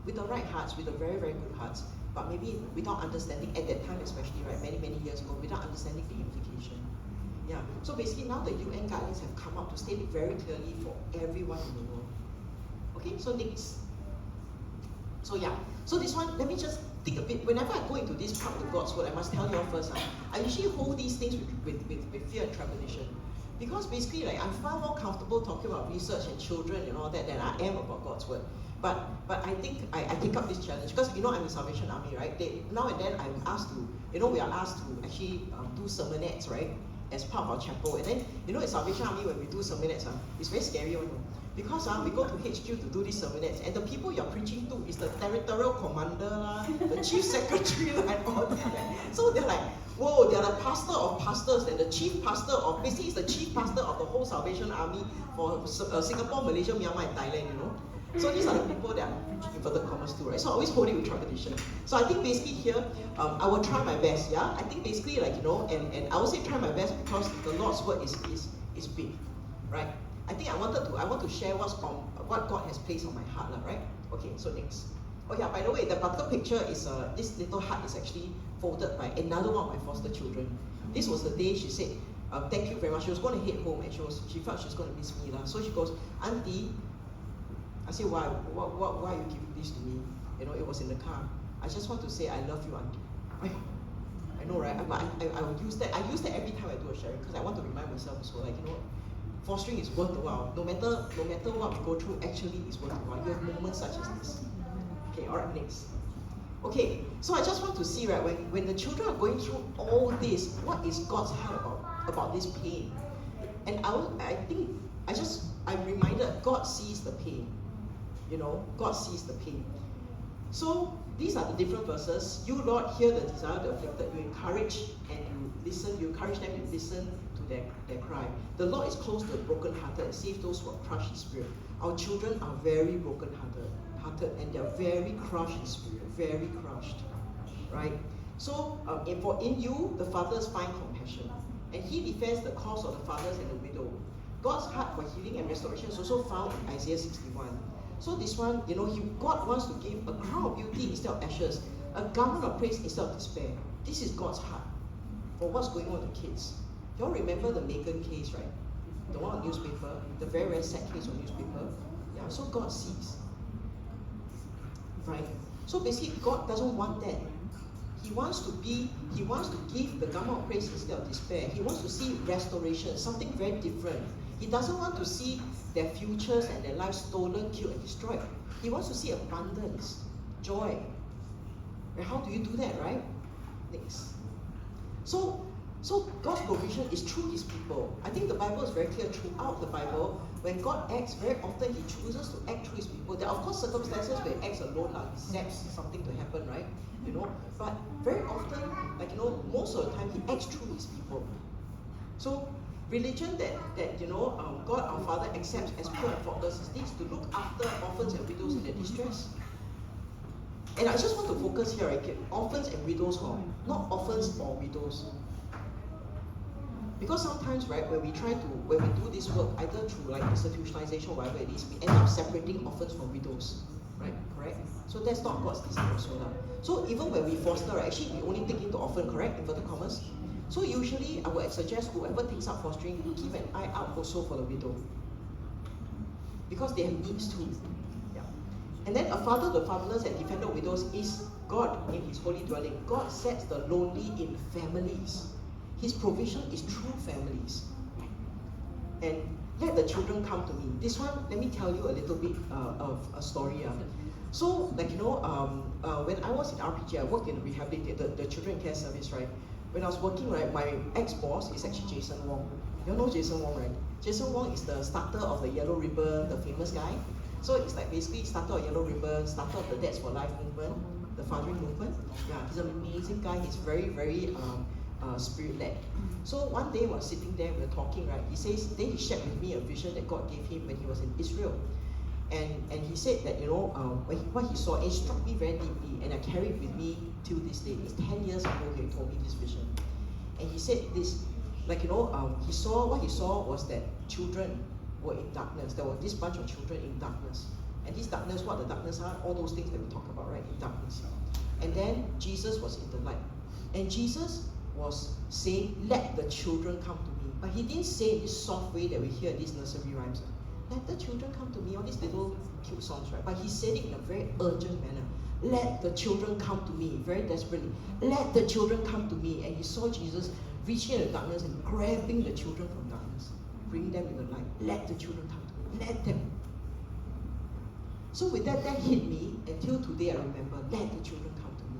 with the right hearts, with the very, very good hearts, but maybe without understanding, at that time especially, right, many, many years ago, without understanding the implication. Yeah, so basically now the UN guidelines have come out to state it very clearly for everyone in the world. Okay, so next. So yeah, so this one, let me just think a bit. Whenever I go into this part of God's word, I must tell you all first, I usually hold these things with fear and trepidation. Because basically, like, I'm far more comfortable talking about research and children and all that than I am about God's word. But I think I take up this challenge because I'm in Salvation Army, right? Now and then I'm asked to, we are asked to actually do sermonettes, right? As part of our chapel. And then, in Salvation Army, when we do sermonettes, it's very scary, because we go to HQ to do these sermonettes, and the people you're preaching to is the territorial commander, the chief secretary, and all that. So they're like, whoa, they're the pastor of pastors, and the chief pastor of, basically it's the chief pastor of the whole Salvation Army for Singapore, Malaysia, Myanmar, and Thailand, So these are the people that I'm preaching inverted commas to, right? So I always hold it with trepidation. So I think basically here, I will try my best, yeah? I think basically, like, and I will say try my best because the Lord's word is big, right? I think I want to share what God has placed on my heart, right? Okay, so next. Oh yeah, by the way, the particular picture is, this little heart is actually folded by another one of my foster children. This was the day she said, thank you very much. She was going to head home and she felt she was going to miss me. So she goes, Auntie, I said, why are you giving this to me? It was in the car. I just want to say I love you, Auntie. I know, right? But I will use that. I use that every time I do a sharing because I want to remind myself as well, like, fostering is worth the while. No matter what we go through, actually is worth the while. You have moments such as this. Okay, alright, next. Okay, so I just want to see, right, when the children are going through all this, what is God's heart about this pain? And I'm reminded God sees the pain. God sees the pain. So these are the different verses. You, Lord, hear the desire of the afflicted. You encourage and you listen. You encourage them to listen to their cry. The Lord is close to the brokenhearted and saves those who are crushed in spirit. Our children are very brokenhearted, and they are very crushed in spirit, very crushed, right? So, for in you, the fathers find compassion, and he defends the cause of the fathers and the widow. God's heart for healing and restoration is also found in Isaiah 61. So this one, God wants to give a crown of beauty instead of ashes, a garment of praise instead of despair. This is God's heart for what's going on with kids. You all remember the Megan case, right? The one on newspaper, the very, very sad case on newspaper. Yeah, so God sees. Right? So basically, God doesn't want that. He wants to give the garment of praise instead of despair. He wants to see restoration, something very different. He doesn't want to see their futures and their lives stolen, killed, and destroyed. He wants to see abundance, joy. And how do you do that, right? Next. So God's provision is through his people. I think the Bible is very clear throughout the Bible. When God acts, very often he chooses to act through his people. There are of course circumstances where he acts alone, he sets something to happen, right? But very often, most of the time he acts through his people. So religion that God our Father accepts as pure and faultless is this: to look after orphans and widows in their distress. And I just want to focus here, right? Orphans and widows, not orphans or widows. Because sometimes, right, when we do this work, either through like institutionalization or whatever it is, we end up separating orphans from widows, right? Correct? So that's not God's design also. So even when we foster, right, actually we only take into orphan, correct? Inverted commas. So usually I would suggest whoever takes up fostering, you keep an eye out also for the widow. Because they have needs too. Yeah. And then a father to the fatherless and defender of widows is God in his holy dwelling. God sets the lonely in families. His provision is through families. And let the children come to me. This one, let me tell you a little bit of a story. So, when I was in RPG, I worked in the rehabilitation, the children care service, right? When I was working, right, my ex-boss is actually Jason Wong. You all know Jason Wong, right? Jason Wong is the starter of the Yellow Ribbon, the famous guy. So it's like basically starter of Yellow Ribbon, starter of the Dads for Life movement, the fathering movement. Yeah, he's an amazing guy. He's very, very spirit-led. So one day while sitting there, we were talking, right? He says, then he shared with me a vision that God gave him when he was in Israel. And he said that, what he saw, it struck me very deeply, and I carried it with me till this day. It's 10 years ago he told me this vision. And he said this, what he saw was that children were in darkness. There was this bunch of children in darkness. And this darkness, what the darkness are, all those things that we talk about, right, in darkness. And then Jesus was in the light. And Jesus was saying, let the children come to me. But he didn't say in this soft way that we hear these nursery rhymes. Let the children come to me, all these little cute songs, right? But he said it in a very urgent manner. Let the children come to me, very desperately. Let the children come to me. And he saw Jesus reaching in the darkness and grabbing the children from darkness, bringing them in the light. Let the children come to me. Let them. So with that hit me. Until today I remember, let the children come to me.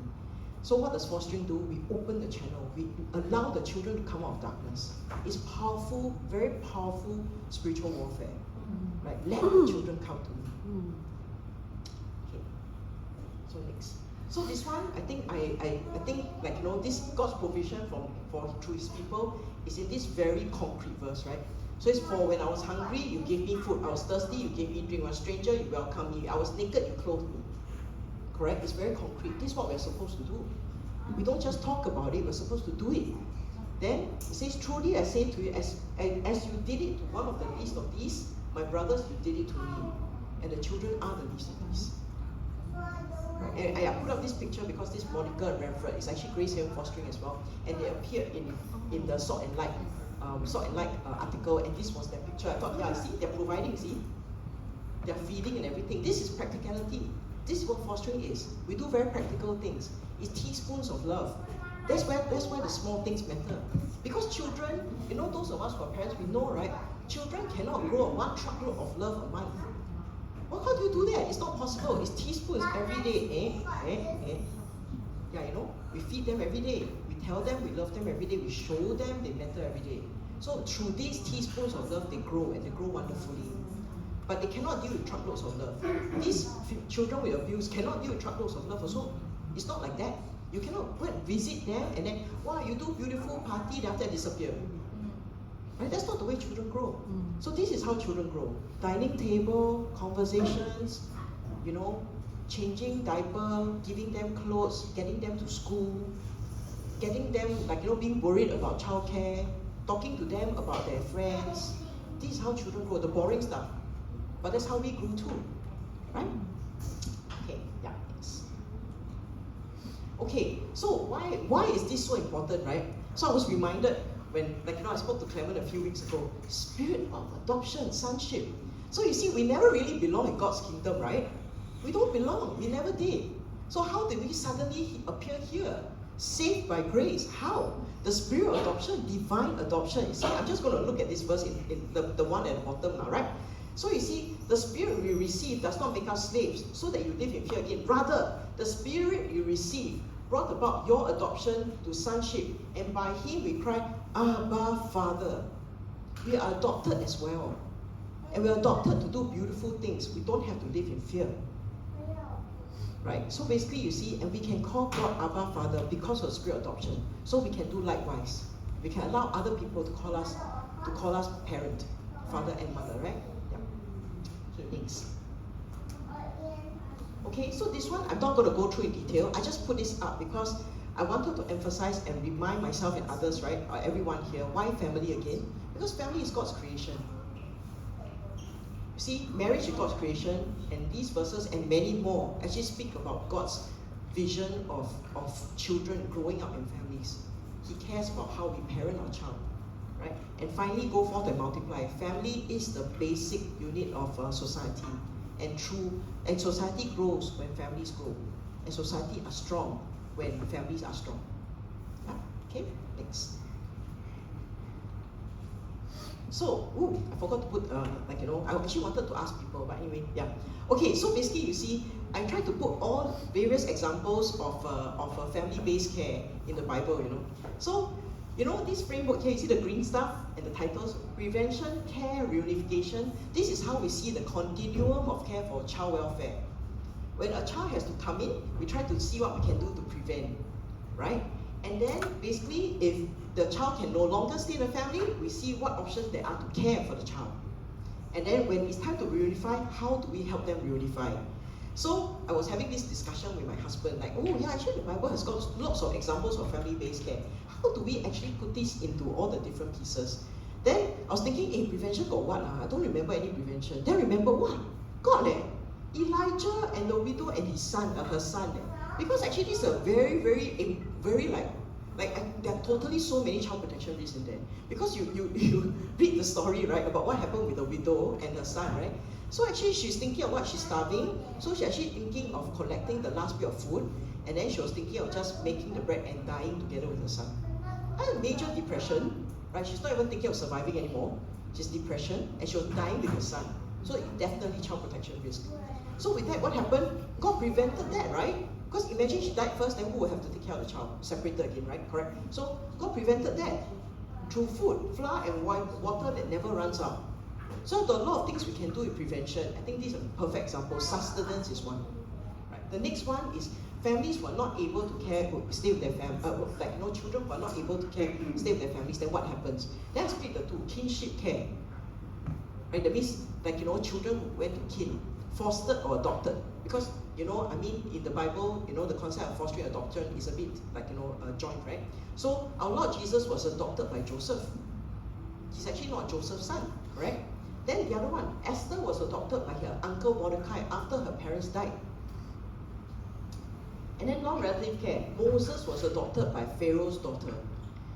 So what does fostering do? We open the channel. We allow the children to come out of darkness. It's powerful, very powerful spiritual warfare. Right? Let the children come to me. Okay. So next. So this one, I think like, you know, this God's provision for through his people is in this very concrete verse, right? So it's for when I was hungry, you gave me food. I was thirsty, you gave me drink. I was a stranger, you welcomed me. I was naked, you clothed me. Correct? It's very concrete. This is what we're supposed to do. We don't just talk about it, we're supposed to do it. Then it says, truly I say to you, as you did it to one of the least of these, my brothers, you did it to me. And the children are the least of these. Right? And I put up this picture because this Monica and Renfred is actually Grace Hill Fostering as well. And they appeared in the Salt and Light article, and this was their picture. I thought, yeah, see, they're providing, see? They're feeding and everything. This is practicality. This is what fostering is. We do very practical things. It's teaspoons of love. That's why the small things matter. Because children, you know, those of us who are parents, we know, right? Children cannot grow one truckload of love a month. Well, how do you do that? It's not possible. It's teaspoons every day. Yeah, you know, we feed them every day. We tell them we love them every day. We show them they matter every day. So through these teaspoons of love, they grow, and they grow wonderfully. But they cannot deal with truckloads of love. These children with abuse cannot deal with truckloads of love also. It's not like that. You cannot go and visit them and then, wow, you do beautiful party, then after that disappear. Right? That's not the way children grow. So this is how children grow. Dining table, conversations, you know, changing diaper, giving them clothes, getting them to school, getting them, like, you know, being worried about childcare, talking to them about their friends. This is how children grow, the boring stuff. But that's how we grew too, right? Okay, yeah, thanks. Okay, so why is this so important, right? So I was reminded when, like, you know, I spoke to Clement a few weeks ago, spirit of adoption, sonship. So you see, we never really belong in God's kingdom, right? We don't belong, we never did. So how did we suddenly appear here? Saved by grace, how? The spirit of adoption, divine adoption. You see, I'm just going to look at this verse in the one at the bottom now, right? So you see, the spirit we receive does not make us slaves so that you live in fear again. Rather, the spirit you receive brought about your adoption to sonship, and by him we cry, Abba, Father. We are adopted as well. And we are adopted to do beautiful things. We don't have to live in fear. Right? So basically, you see, and we can call God Abba, Father because of spirit adoption. So we can do likewise. We can allow other people to call us parent, father and mother, right? Yeah. Okay, next. Okay, so this one I'm not going to go through in detail. I just put this up because I wanted to emphasize and remind myself and others, right, or everyone here, why family again? Because family is God's creation. See, marriage is God's creation, and these verses and many more actually speak about God's vision of children growing up in families. He cares about how we parent our child, right? And finally, go forth and multiply. Family is the basic unit of society, and society grows when families grow, and society are strong when families are strong. Yeah? Okay, next. So, I forgot to put, like, you know, I actually wanted to ask people, but anyway, yeah. Okay, so basically, you see, I tried to put all various examples of family-based care in the Bible, you know. So, you know, this framework here, you see the green stuff and the titles, prevention, care, reunification. This is how we see the continuum of care for child welfare. When a child has to come in, we try to see what we can do to prevent, right? And then, basically, if the child can no longer stay in the family, we see what options there are to care for the child. And then when it's time to reunify, how do we help them reunify? So I was having this discussion with my husband, like, oh yeah, actually the Bible has got lots of examples of family-based care. How do we actually put this into all the different pieces? Then I was thinking, prevention got what? I don't remember any prevention. Then remember, what? God, Elijah and the widow and his son, her son. Because actually this is a very there are totally so many child protection risks in there. Because you read the story, right, about what happened with the widow and her son, right? So actually she's thinking of what? She's starving. So she's actually thinking of collecting the last bit of food, and then she was thinking of just making the bread and dying together with her son. And major depression, right? She's not even thinking of surviving anymore. She's depression, and she was dying with her son. So definitely child protection risk. So with that, what happened? God prevented that, right? Because imagine she died first, then who will have to take care of the child? Separated again, right? Correct? So God prevented that through food, flour and water that never runs out. So there are a lot of things we can do with prevention. I think this is a perfect example. Sustenance is one. Right? The next one is families who are not able to stay with their family, children who are not able to stay with their families, then what happens? Then I split the two, kinship care. Right? That means, children who went to kin, fostered or adopted. Because, in the Bible, the concept of fostering and adoption is a bit joint, right? So our Lord Jesus was adopted by Joseph. He's actually not Joseph's son, correct? Then the other one, Esther was adopted by her uncle Mordecai after her parents died. And then non-relative care, Moses was adopted by Pharaoh's daughter.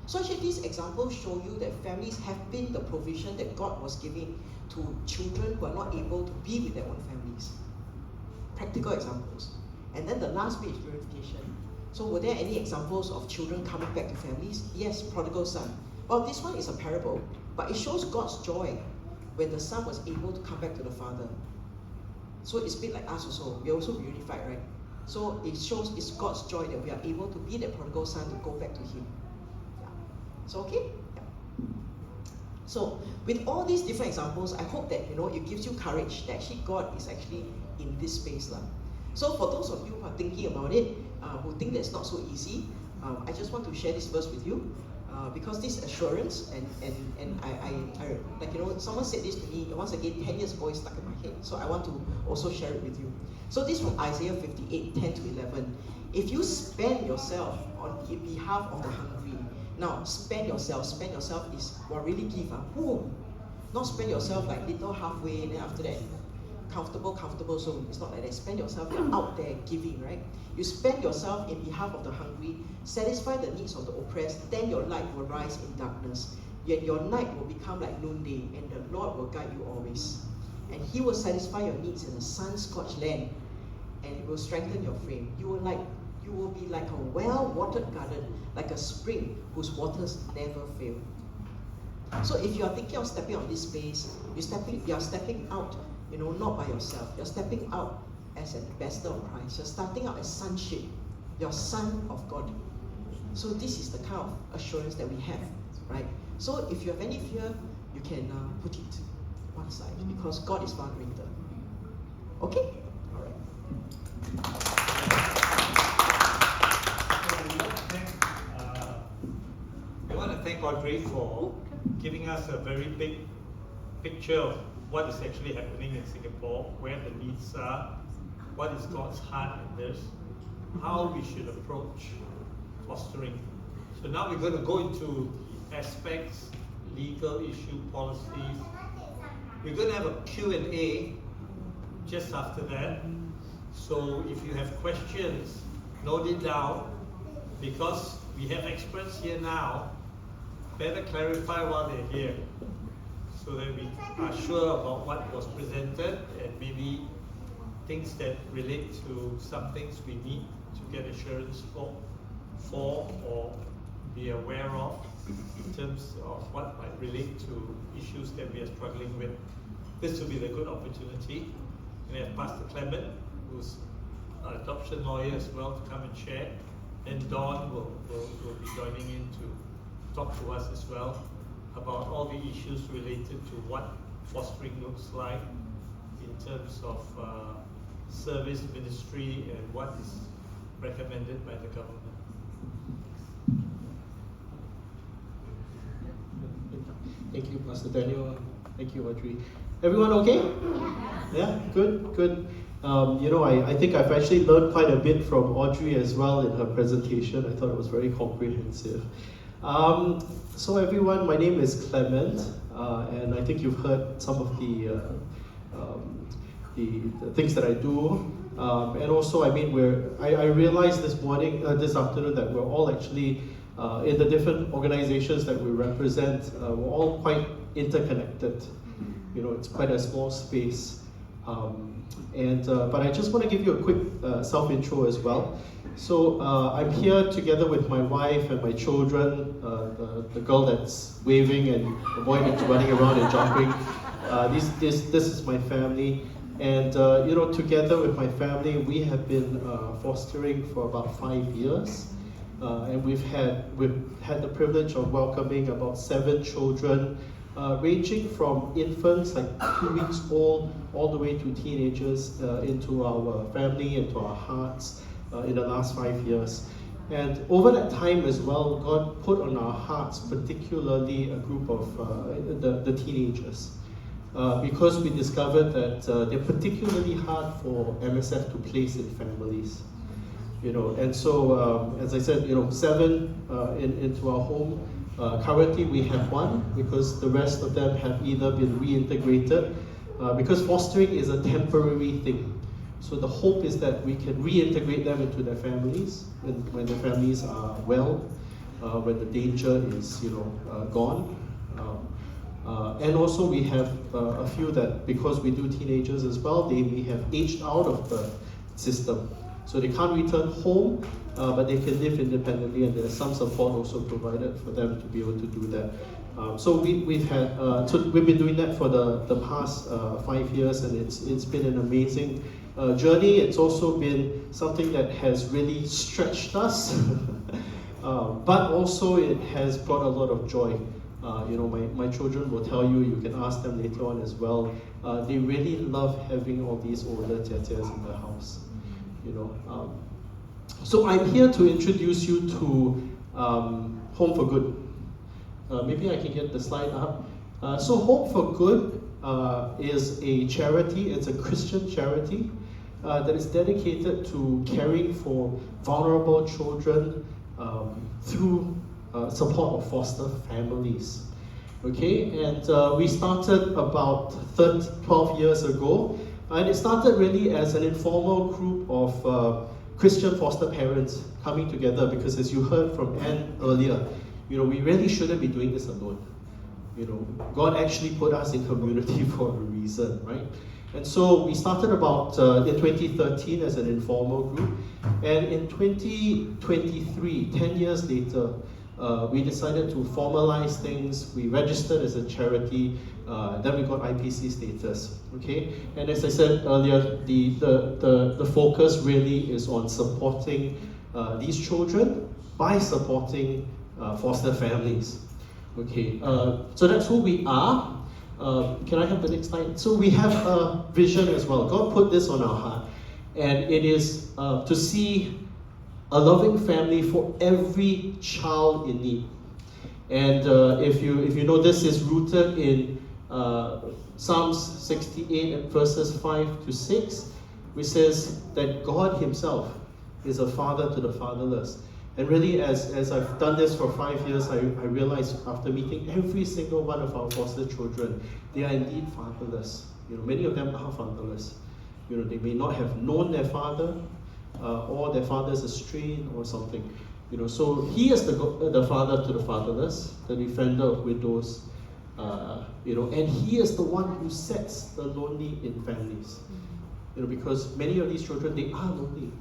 So actually these examples show you that families have been the provision that God was giving to children who are not able to be with their own families. Practical examples. And then the last bit is purification. So were there any examples of children coming back to families? Yes, prodigal son. Well, this one is a parable, but it shows God's joy when the son was able to come back to the father. So it's a bit like us also. We are also reunified, right? So it shows it's God's joy that we are able to be that prodigal son to go back to him. Yeah. So okay? Yeah. So with all these different examples, I hope that it gives you courage that actually God is actually in this space. So for those of you who are thinking about it, who think that it's not so easy, I just want to share this verse with you. Because this assurance and I someone said this to me once again 10 years ago, it's stuck in my head. So I want to also share it with you. So this from Isaiah 58, 10 to 11. If you spend yourself on behalf of the hungry, now spend yourself is really give. Not spend yourself like little halfway and then after that comfortable, so it's not like that. Spend yourself, you're out there giving, right? You spend yourself in behalf of the hungry, satisfy the needs of the oppressed, then your light will rise in darkness. Yet your night will become like noonday, and the Lord will guide you always. And He will satisfy your needs in a sun-scorched land, and it will strengthen your frame. You will be like a well-watered garden, like a spring whose waters never fail. So if you are thinking of stepping on this space, you are stepping out, not by yourself. You're stepping out as an ambassador of Christ. You're starting out as sonship. You're son of God. So this is the kind of assurance that we have, right? So if you have any fear, you can put it one side because God is far greater. Okay? All right. I want to thank Audrey for giving us a very big picture of what is actually happening in Singapore, where the needs are, what is God's heart in this, how we should approach fostering. So now we're going to go into aspects, legal issue, policies. We're going to have a Q&A just after that. So if you have questions, note it down, because we have experts here now. Better clarify while they're here, so that we are sure about what was presented and maybe things that relate to some things we need to get assurance for or be aware of in terms of what might relate to issues that we are struggling with. This will be the good opportunity. And I have Pastor Clement, who's an adoption lawyer as well, to come and share. And Dawn will be joining in to talk to us as well about all the issues related to what fostering looks like in terms of service, ministry, and what is recommended by the government. Thank you, Pastor Daniel. Thank you, Audrey. Everyone okay? Yeah, good. I think I've actually learned quite a bit from Audrey as well in her presentation. I thought it was very comprehensive. So everyone, my name is Clement, and I think you've heard some of the the things that I do. And also, I mean, I realized this morning, this afternoon, that we're all actually, in the different organizations that we represent, we're all quite interconnected. You know, it's quite a small space. But I just want to give you a quick self-intro as well. So I'm here together with my wife and my children, the girl that's waving and the boy that's running around and jumping. This is my family. And you know, together with my family, we have been fostering for about 5 years. And we've had the privilege of welcoming about 7 children, ranging from infants, like 2 weeks old, all the way to teenagers, into our family, into our hearts, in the last 5 years. And over that time as well, God put on our hearts particularly a group of the teenagers. Because we discovered that they're particularly hard for MSF to place in families. You know, and so, as I said, you know, 7 into our home. Currently we have 1 because the rest of them have either been reintegrated, because fostering is a temporary thing. So the hope is that we can reintegrate them into their families when their families are well, when the danger is, you know, gone. And also we have a few that, because we do teenagers as well, they may have aged out of the system. So they can't return home, but they can live independently, and there's some support also provided for them to be able to do that. So we've been doing that for the past 5 years, and it's been an amazing journey. It's also been something that has really stretched us, but also it has brought a lot of joy. You know, my children will tell you, you can ask them later on as well, they really love having all these older tiatias in the house. You know, so I'm here to introduce you to Home for Good. Maybe I can get the slide up. So Home for Good is a charity, it's a Christian charity that is dedicated to caring for vulnerable children through support of foster families. Okay, and we started about 12 years ago, and it started really as an informal group of Christian foster parents coming together, because as you heard from Anne earlier, you know, we really shouldn't be doing this alone. You know, God actually put us in community for a reason, right? And so we started about in 2013 as an informal group, and in 2023, 10 years later, we decided to formalize things. We registered as a charity, then we got IPC status, okay? And as I said earlier, the focus really is on supporting these children by supporting foster families, okay? So that's who we are. Can I have the next slide? So we have a vision as well. God put this on our heart, and it is to see a loving family for every child in need. And if you know, this is rooted in Psalms 68 verses 5 to 6, which says that God Himself is a father to the fatherless. And really, as I've done this for 5 years, I realized after meeting every single one of our foster children, they are indeed fatherless. You know, many of them are fatherless. You know, they may not have known their father, or their father is estranged or something. You know, so He is the father to the fatherless, the defender of widows. You know, and He is the one who sets the lonely in families. You know, because many of these children, they are lonely.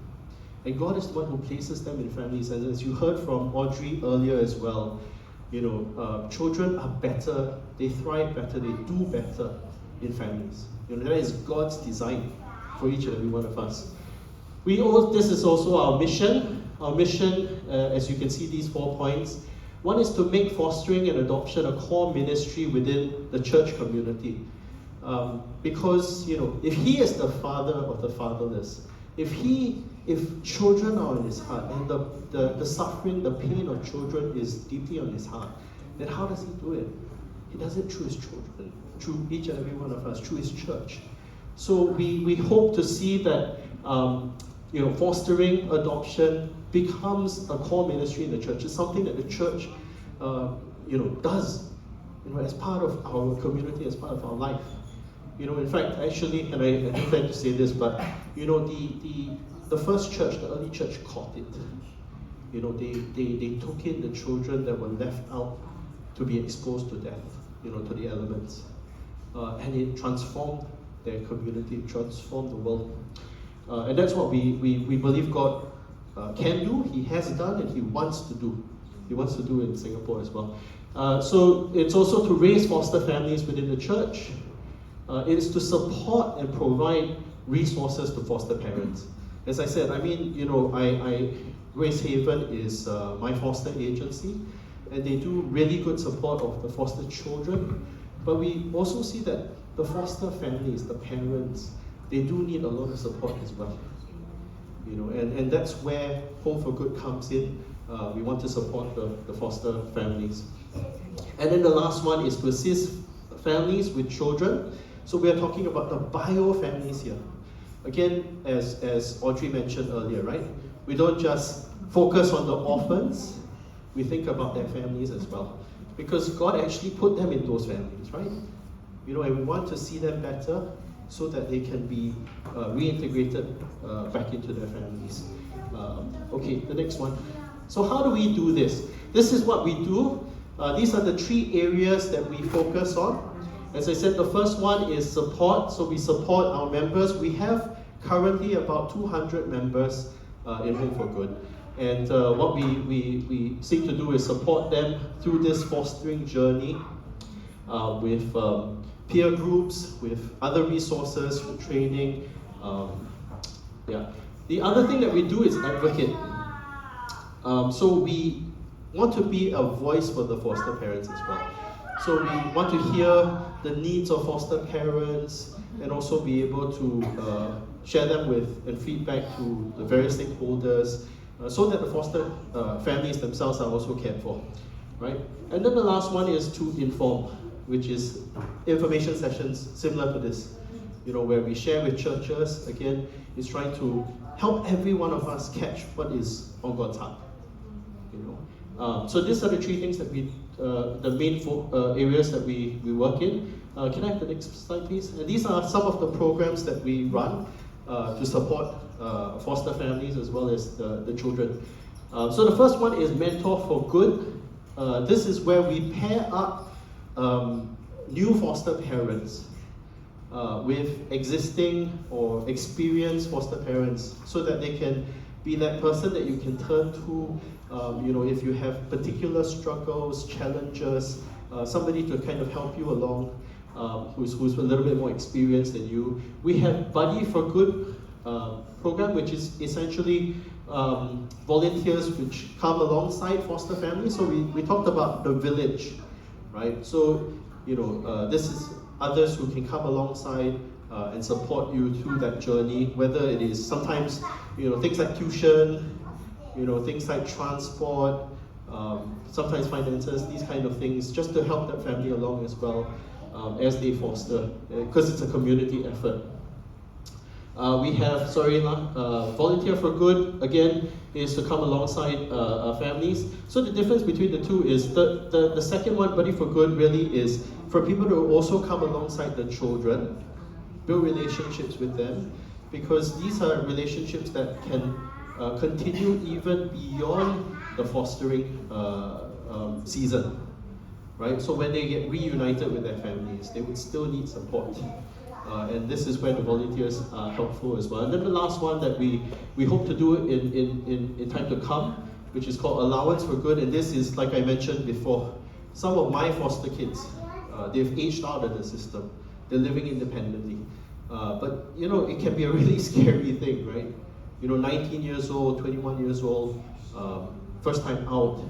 And God is the one who places them in families. And as you heard from Audrey earlier as well, you know, children are better, they thrive better, they do better in families. You know, that is God's design for each and every one of us. This is also our mission. Our mission, as you can see, these 4 points. One is to make fostering and adoption a core ministry within the church community. Because, you know, if He is the father of the fatherless, if children are on His heart, and the suffering, the pain of children is deeply on His heart, then how does He do it? He does it through His children, through each and every one of us, through His church. So we hope to see that you know, fostering adoption becomes a core ministry in the church. It's something that the church you know, does, you know, as part of our community, as part of our life. You know, in fact, actually, and I don't plan to say this, but you know, the first church, the early church caught it. You know, they took in the children that were left out to be exposed to death, you know, to the elements. And it transformed their community, transformed the world. And that's what we believe God can do, He has done, and He wants to do. He wants to do in Singapore as well. So it's also to raise foster families within the church. It is to support and provide resources to foster parents. As I said, I mean, you know, Grace Haven is my foster agency, and they do really good support of the foster children. But we also see that the foster families, the parents, they do need a lot of support as well. You know, and that's where Home for Good comes in. We want to support the foster families. And then the last one is to assist families with children. So we are talking about the bio families here. Again, as Audrey mentioned earlier, right? We don't just focus on the orphans, we think about their families as well. Because God actually put them in those families, right? You know, and we want to see them better so that they can be reintegrated back into their families. Okay, the next one. So how do we do this? This is what we do. These are the 3 areas that we focus on. As I said, the first one is support. So we support our members. We have currently about 200 members in Home for Good. And what we seek to do is support them through this fostering journey with peer groups, with other resources, with training. Yeah. The other thing that we do is advocate. So we want to be a voice for the foster parents as well. So we want to hear the needs of foster parents and also be able to share them with and feedback to the various stakeholders so that the foster families themselves are also cared for, right? And then the last one is to inform, which is information sessions similar to this, you know, where we share with churches. Again, is trying to help every one of us catch what is on God's heart, you know. So these are the 3 things that we, the main areas that we work in. Can I have the next slide, please? And these are some of the programs that we run to support foster families as well as the children. So the first one is Mentor for Good. This is where we pair up new foster parents with existing or experienced foster parents so that they can be that person that you can turn to, you know, if you have particular struggles, challenges, somebody to kind of help you along, who's a little bit more experienced than you. We have Buddy for Good program, which is essentially volunteers which come alongside foster families. So we talked about the village, right? So, you know, this is others who can come alongside and support you through that journey, whether it is sometimes, you know, things like tuition, you know, things like transport, sometimes finances, these kind of things, just to help that family along as well as they foster, because it's a community effort. We have, Volunteer for Good, again, is to come alongside families. So the difference between the two is the second one, Buddy for Good, really is for people to also come alongside the children, build relationships with them, because these are relationships that can continue even beyond the fostering season, right? So when they get reunited with their families, they would still need support. And this is where the volunteers are helpful as well. And then the last one that we hope to do in time to come, which is called Allowance for Good. And this is, like I mentioned before, some of my foster kids, they've aged out of the system. They're living independently. But, you know, it can be a really scary thing, right? You know, 19 years old, 21 years old, first time out.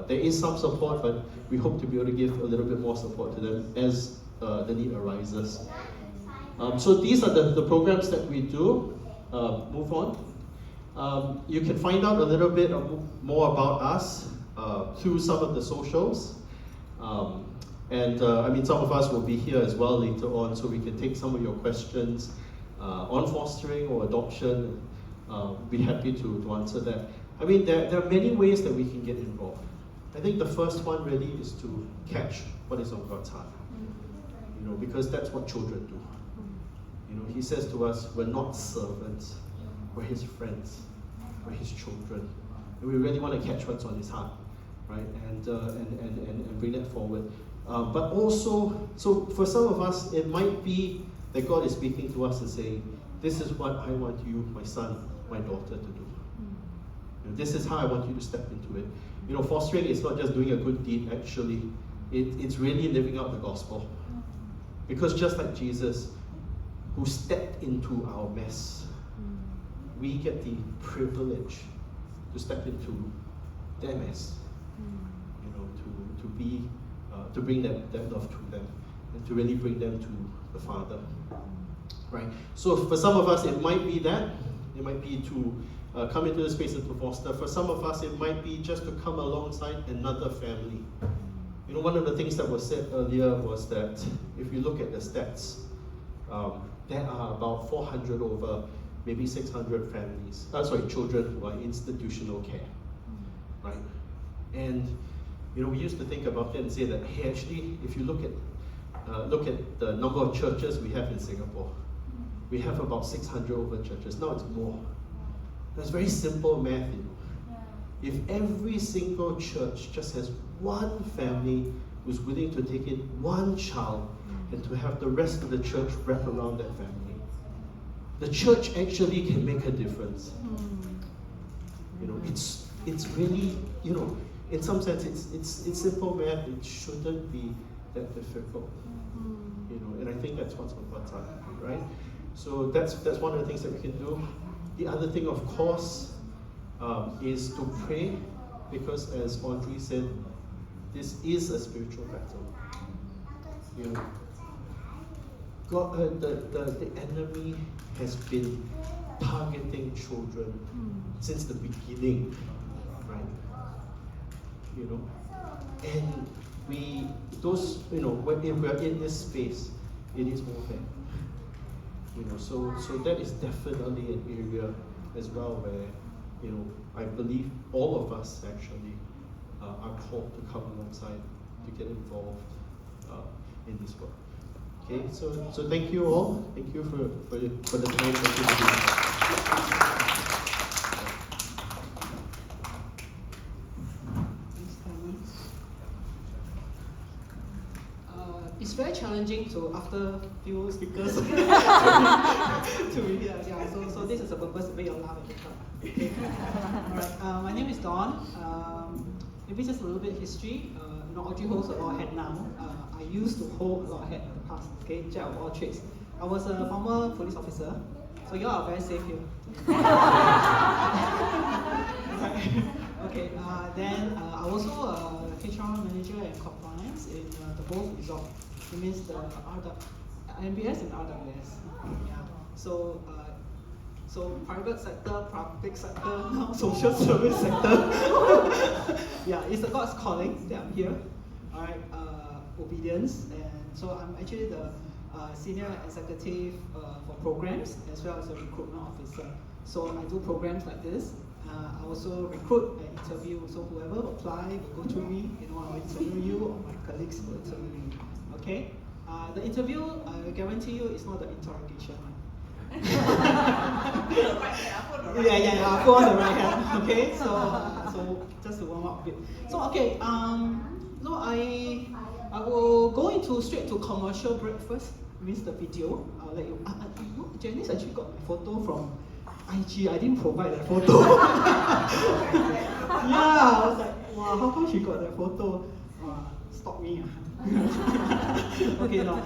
There is some support, but we hope to be able to give a little bit more support to them as the need arises. So these are the programs that we do. Move on. You can find out a little bit more about us through some of the socials. I mean, some of us will be here as well later on, so we can take some of your questions on fostering or adoption. Be happy to answer that. I mean, there are many ways that we can get involved. I think the first one really is to catch what is on God's heart. You know, because that's what children do. You know, he says to us, we're not servants, we're his friends, we're his children. And we really want to catch what's on his heart, right? And bring that forward. But also, so for some of us, it might be that God is speaking to us and saying, this is what I want you, my son, my daughter, to do. You know, this is how I want you to step into it. You know, fostering is not just doing a good deed, actually. It's really living out the gospel. Because just like Jesus, who stepped into our mess, we get the privilege to step into their mess. You know, to bring that love to them, and to really bring them to the Father. Right? So for some of us, it might be that. It might be to come into the space and to foster. For some of us, it might be just to come alongside another family. You know, one of the things that was said earlier was that if you look at the stats, there are about 400 over maybe 600 children who are in institutional care, right? And you know, we used to think about that and say that, hey, actually, if you look at the number of churches we have in Singapore, we have about 600 over churches. Now it's more. That's very simple math, you know. If every single church just has one family who's willing to take in one child and to have the rest of the church wrap around that family, the church actually can make a difference. You know, it's really, you know, in some sense it's simple math. It shouldn't be that difficult. You know, and I think that's what's on God's heart, right? So that's one of the things that we can do. The other thing, of course, is to pray, because as Audrey said, this is a spiritual battle. You know, God, the enemy has been targeting children since the beginning, right? You know, and if we're in this space, it is warfare. You know, so that is definitely an area as well where, you know, I believe all of us actually are called to come alongside, to get involved in this work. Okay, so thank you all. Thank you for the time that you've given. It's very challenging to, after few speakers, to really, so this is the purpose to make you laugh and talk. Okay. Alright, my name is Dawn. Maybe just a little bit of history. Audrey holds a lot of head now. I used to hold a lot of head in the past, okay, jack of all trades. I was a former police officer, so you all are very safe here. Okay, then I also HR manager and compliance in the both resort. It means the MBS and RWS. Yeah. So private sector, public sector, now social service sector. Yeah, it's God's calling that I'm here. All right, obedience, and so I'm actually the senior executive for programs as well as a recruitment officer. So I do programs like this. I also recruit and interview. So whoever apply will go through me. You know, I'll interview you, or my colleagues will interview you. Okay. The interview, I guarantee you, is not the interrogation one. Yeah, I'll go on the right hand. Okay, so just to warm up a bit. So okay, so I will go straight to commercial break first. Means the video. I'll let you. Janice actually got my photo from IG. I didn't provide that photo. Yeah, I was like, wow, how come she got that photo? Stop me. Okay, no.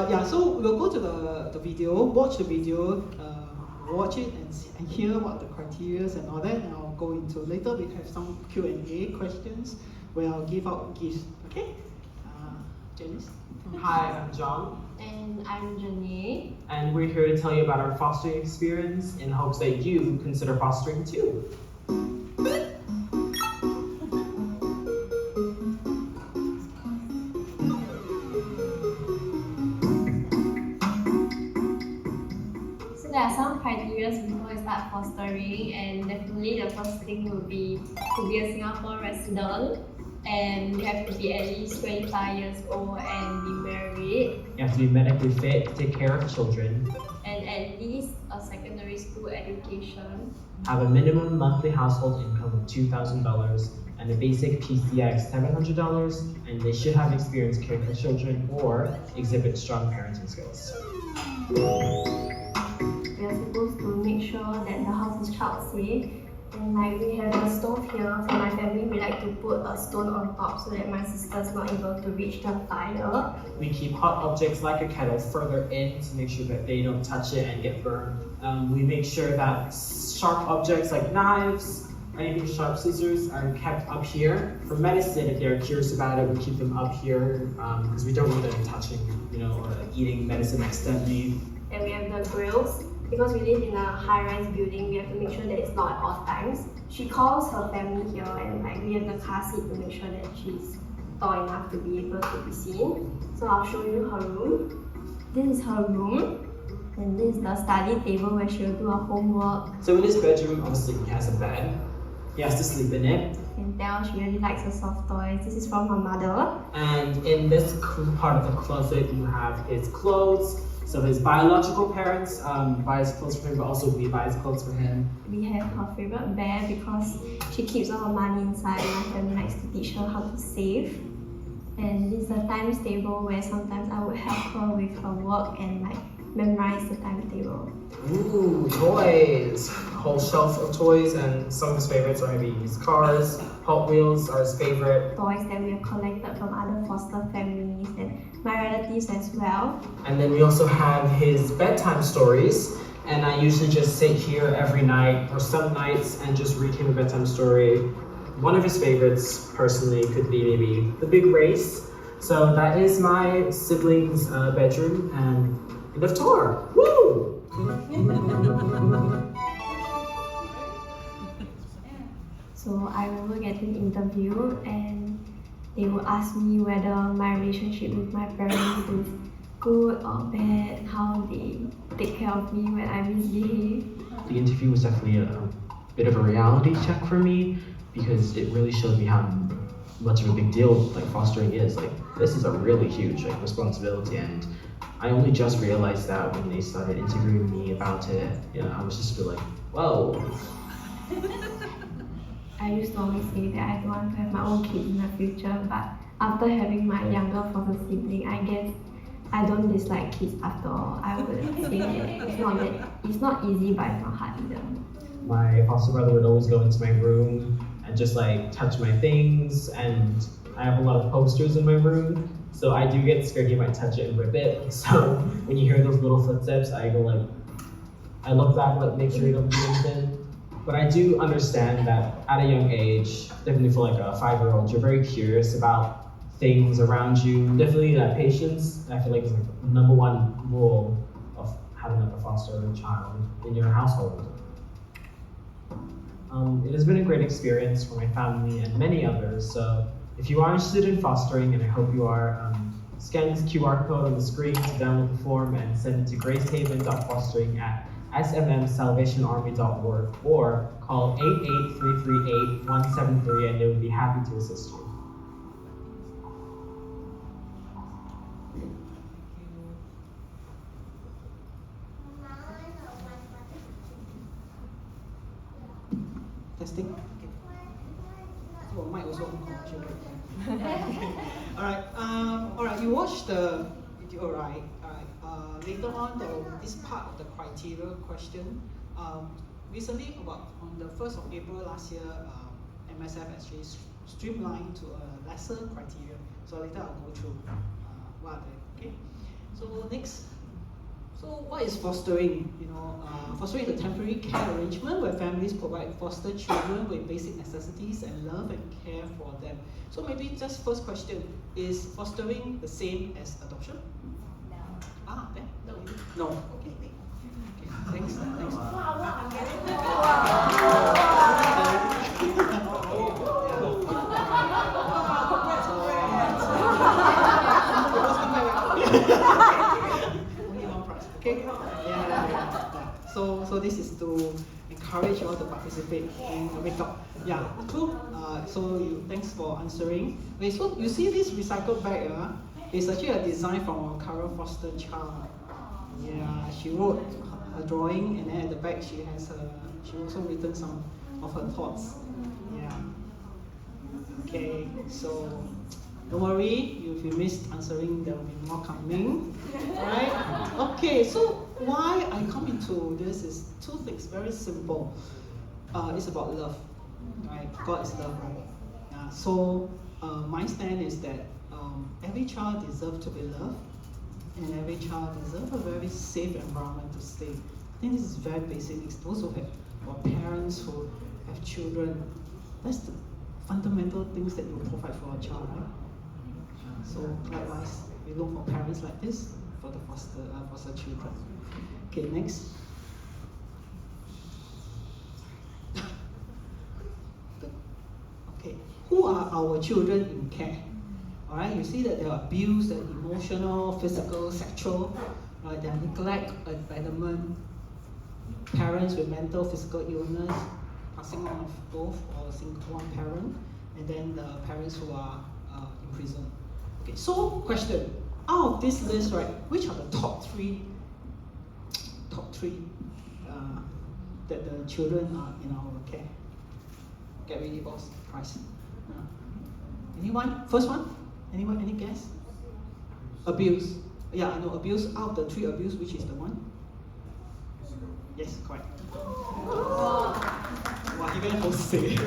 Yeah, so we'll go to the video, watch the video, watch it and hear what the criteria and all that, and I'll go into later. We have some Q&A questions where I'll give out gifts. Okay? Janice? Hi, I'm John. And I'm Jenny. And we're here to tell you about our fostering experience in hopes that you consider fostering too. There are some criteria before you start fostering, and definitely the first thing will be to be a Singapore resident, and you have to be at least 25 years old and be married. You have to be medically fit to take care of children, qualification. Have a minimum monthly household income of $2,000 and a basic PCI of $700, and they should have experience caring for children or exhibit strong parenting skills. We are supposed to make sure that the house is child safe. And like we have a stove here for my family, we like to put a stone on top so that my sister's not able to reach the fire. We keep hot objects like a kettle further in to make sure that they don't touch it and get burned. We make sure that sharp objects like knives, anything sharp, scissors, are kept up here. For medicine, if they're curious about it, we keep them up here because we don't want them touching, or eating medicine accidentally. And we have the grills. Because we live in a high-rise building, we have to make sure that it's not at all times. She calls her family here, and like we have the car seat to make sure that she's tall enough to be able to be seen. So I'll show you her room. This is her room, and this is the study table where she'll do her homework. So in this bedroom, obviously he has a bed. He has to sleep in it. You can tell she really likes her soft toys. This is from her mother. And in this part of the closet, you have his clothes. So his biological parents buy his clothes for him, but also we buy his clothes for him. We have her favorite bear because she keeps all her money inside, and my family likes to teach her how to save. And this is a times table where sometimes I would help her with her work and like memorize the timetable. Ooh, toys! Whole shelf of toys, and some of his favorites are maybe his cars. Hot Wheels are his favorite. Toys that we have collected from other foster families and my relatives as well. And then we also have his bedtime stories. And I usually just sit here every night or some nights and just read him a bedtime story. One of his favorites, personally, could be maybe The Big Race. So that is my siblings' bedroom and end of tour. Woo! So I remember getting interviewed and they would ask me whether my relationship with my parents is good or bad, how they take care of me when I misbehave. The interview was definitely a bit of a reality check for me because it really showed me how much of a big deal fostering is. This is a really huge responsibility, and I only just realized that when they started interviewing me about it. I was just like, whoa. I used to always say that I don't want to have my own kids in the future, but after having my younger foster sibling, I guess I don't dislike kids after all. I would say that it's not easy, but it's not hard either. My foster brother would always go into my room and just touch my things, and I have a lot of posters in my room, so I do get scared he might touch it and rip it. So when you hear those little footsteps, I go I look back, make sure he don't do anything. But I do understand that at a young age, definitely for a 5-year-old, you're very curious about things around you. Definitely that patience, I feel is the number one rule of having a foster child in your household. It has been a great experience for my family and many others. So if you are interested in fostering, and I hope you are, scan this QR code on the screen to download the form and send it to gracehaven.fostering@smmsalvationarmy.org or call 88338-173 and they would be happy to assist you. Testing. Okay. So mic also on call. Alright. You watched the video, right? Later on, this part of the criteria question. Recently, on the 1st of April last year, MSF actually streamlined to a lesser criteria. So later I'll go through what are they. Okay. So next. So what is fostering? Fostering is a temporary care arrangement where families provide foster children with basic necessities and love and care for them. So maybe just first question, is fostering the same as adoption? No. No. Okay. Thanks. Okay. Yeah. So this is to encourage you all to participate in the wake up. Yeah, cool. Thanks for answering. Okay, so you see this recycled bag, it's actually a design from our current foster child. Yeah, she wrote her drawing, and then at the back she has her She also written some of her thoughts. Yeah. Okay, so don't worry, if you missed answering, there will be more coming. Right? Okay, so why I come into this is two things, very simple. It's about love. Right? God is love, right? So my stand is that every child deserves to be loved, and every child deserves a very safe environment to stay. I think this is very basic. It's those who have, or parents who have children, that's the fundamental things that you provide for a child, right? So likewise, we look for parents like this for the foster children. Okay, next. Okay, who are our children in care? All right, you see that there are abuse, there are emotional, physical, sexual, right? There are neglect, abandonment, parents with mental, physical illness, passing on of both or one parent, and then the parents who are in prison. Okay, so question, out of this list, right, which are the top three that the children are in our care? Get ready, boss. Price. Anyone? First one? Anyone? Any guess? Abuse. Yeah, I know abuse. Out of the three abuse, which is the one? Yes, correct. Wow, even supposed to say.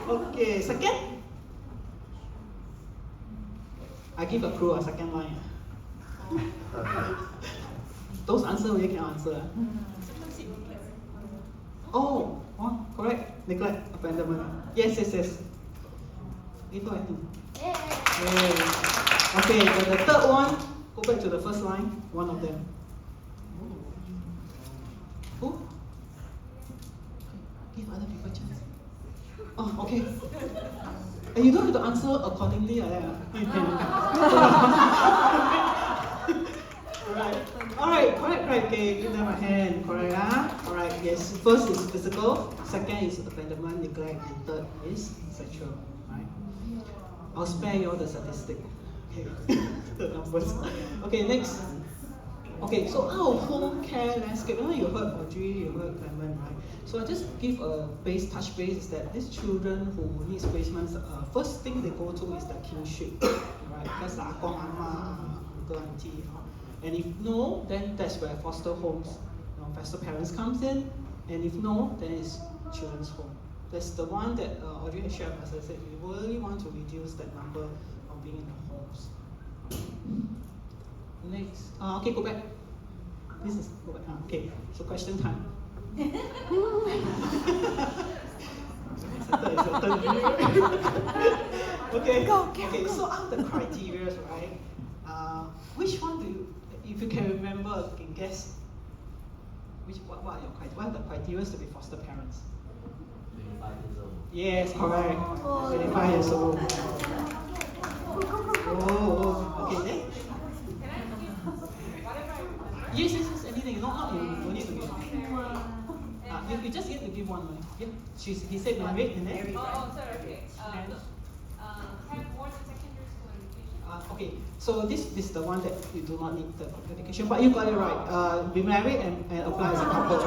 Okay, second. I give a clue, a second line. Those answer you can answer. Oh, correct. Neglect, abandonment. Yes. Little, I think. Yeah. Okay, the third one, go back to the first line, one of them. Who? Give other people a chance. Oh, okay. And you don't have to answer accordingly. Alright, correct. Okay, give them a hand. Correct, Alright, yes. First is physical, second is abandonment, neglect, and third is sexual. Right? I'll spare you all the statistic. Okay. The numbers. Okay, next. Okay, so our home care landscape, you heard Audrey, you heard Clement, right? So I just give a touch base is that these children who need placements, first thing they go to is the kinship, right? That's the akong, ama, uncle, auntie. And if no, then that's where foster homes, foster parents comes in. And if no, then it's children's home. That's the one that Audrey and shared, as I said, we really want to reduce that number of being in the homes. Next, okay, go back. Go back. Okay, so question time. Okay, so out of the criteria, right? Which one do you, if you can remember, you can guess, what are your criteria? What are the criteria to be foster parents? 25 years old. Yes, correct. 25 years old. Oh, okay then. Yes, anything. Not you don't need to give. You just need to give one, right? Yeah. He said married and then? Sorry, okay. Have more than secondary school education. Okay, so this is the one that you do not need the education, but you got it right. Be married and apply as a couple.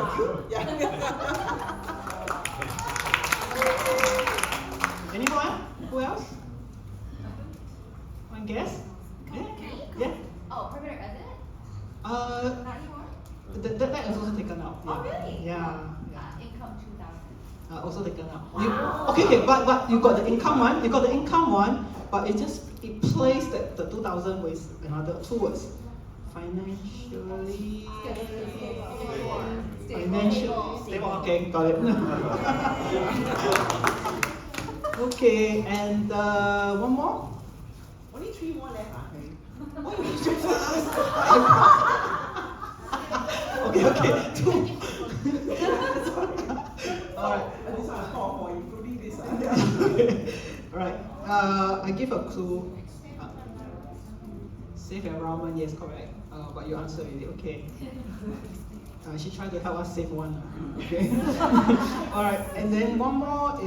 Anyone? Who else? One guess? Yeah? Oh, permanent resident? Not anymore? That is also taken out. Oh, really? Yeah. Income 2,000. Also taken out. Okay, but you got the income one. You got the income one, but it plays the 2,000 with another two words. Financially stable. Okay, got it. Okay, and one more. Only 3 more left. Why you so fast? Okay, 2. Alright. This one I call for including this. Alright. I give a clue. Safe environment, yes, correct. But you answered it, okay. She tried to help us save one. Okay. Alright, and then one more.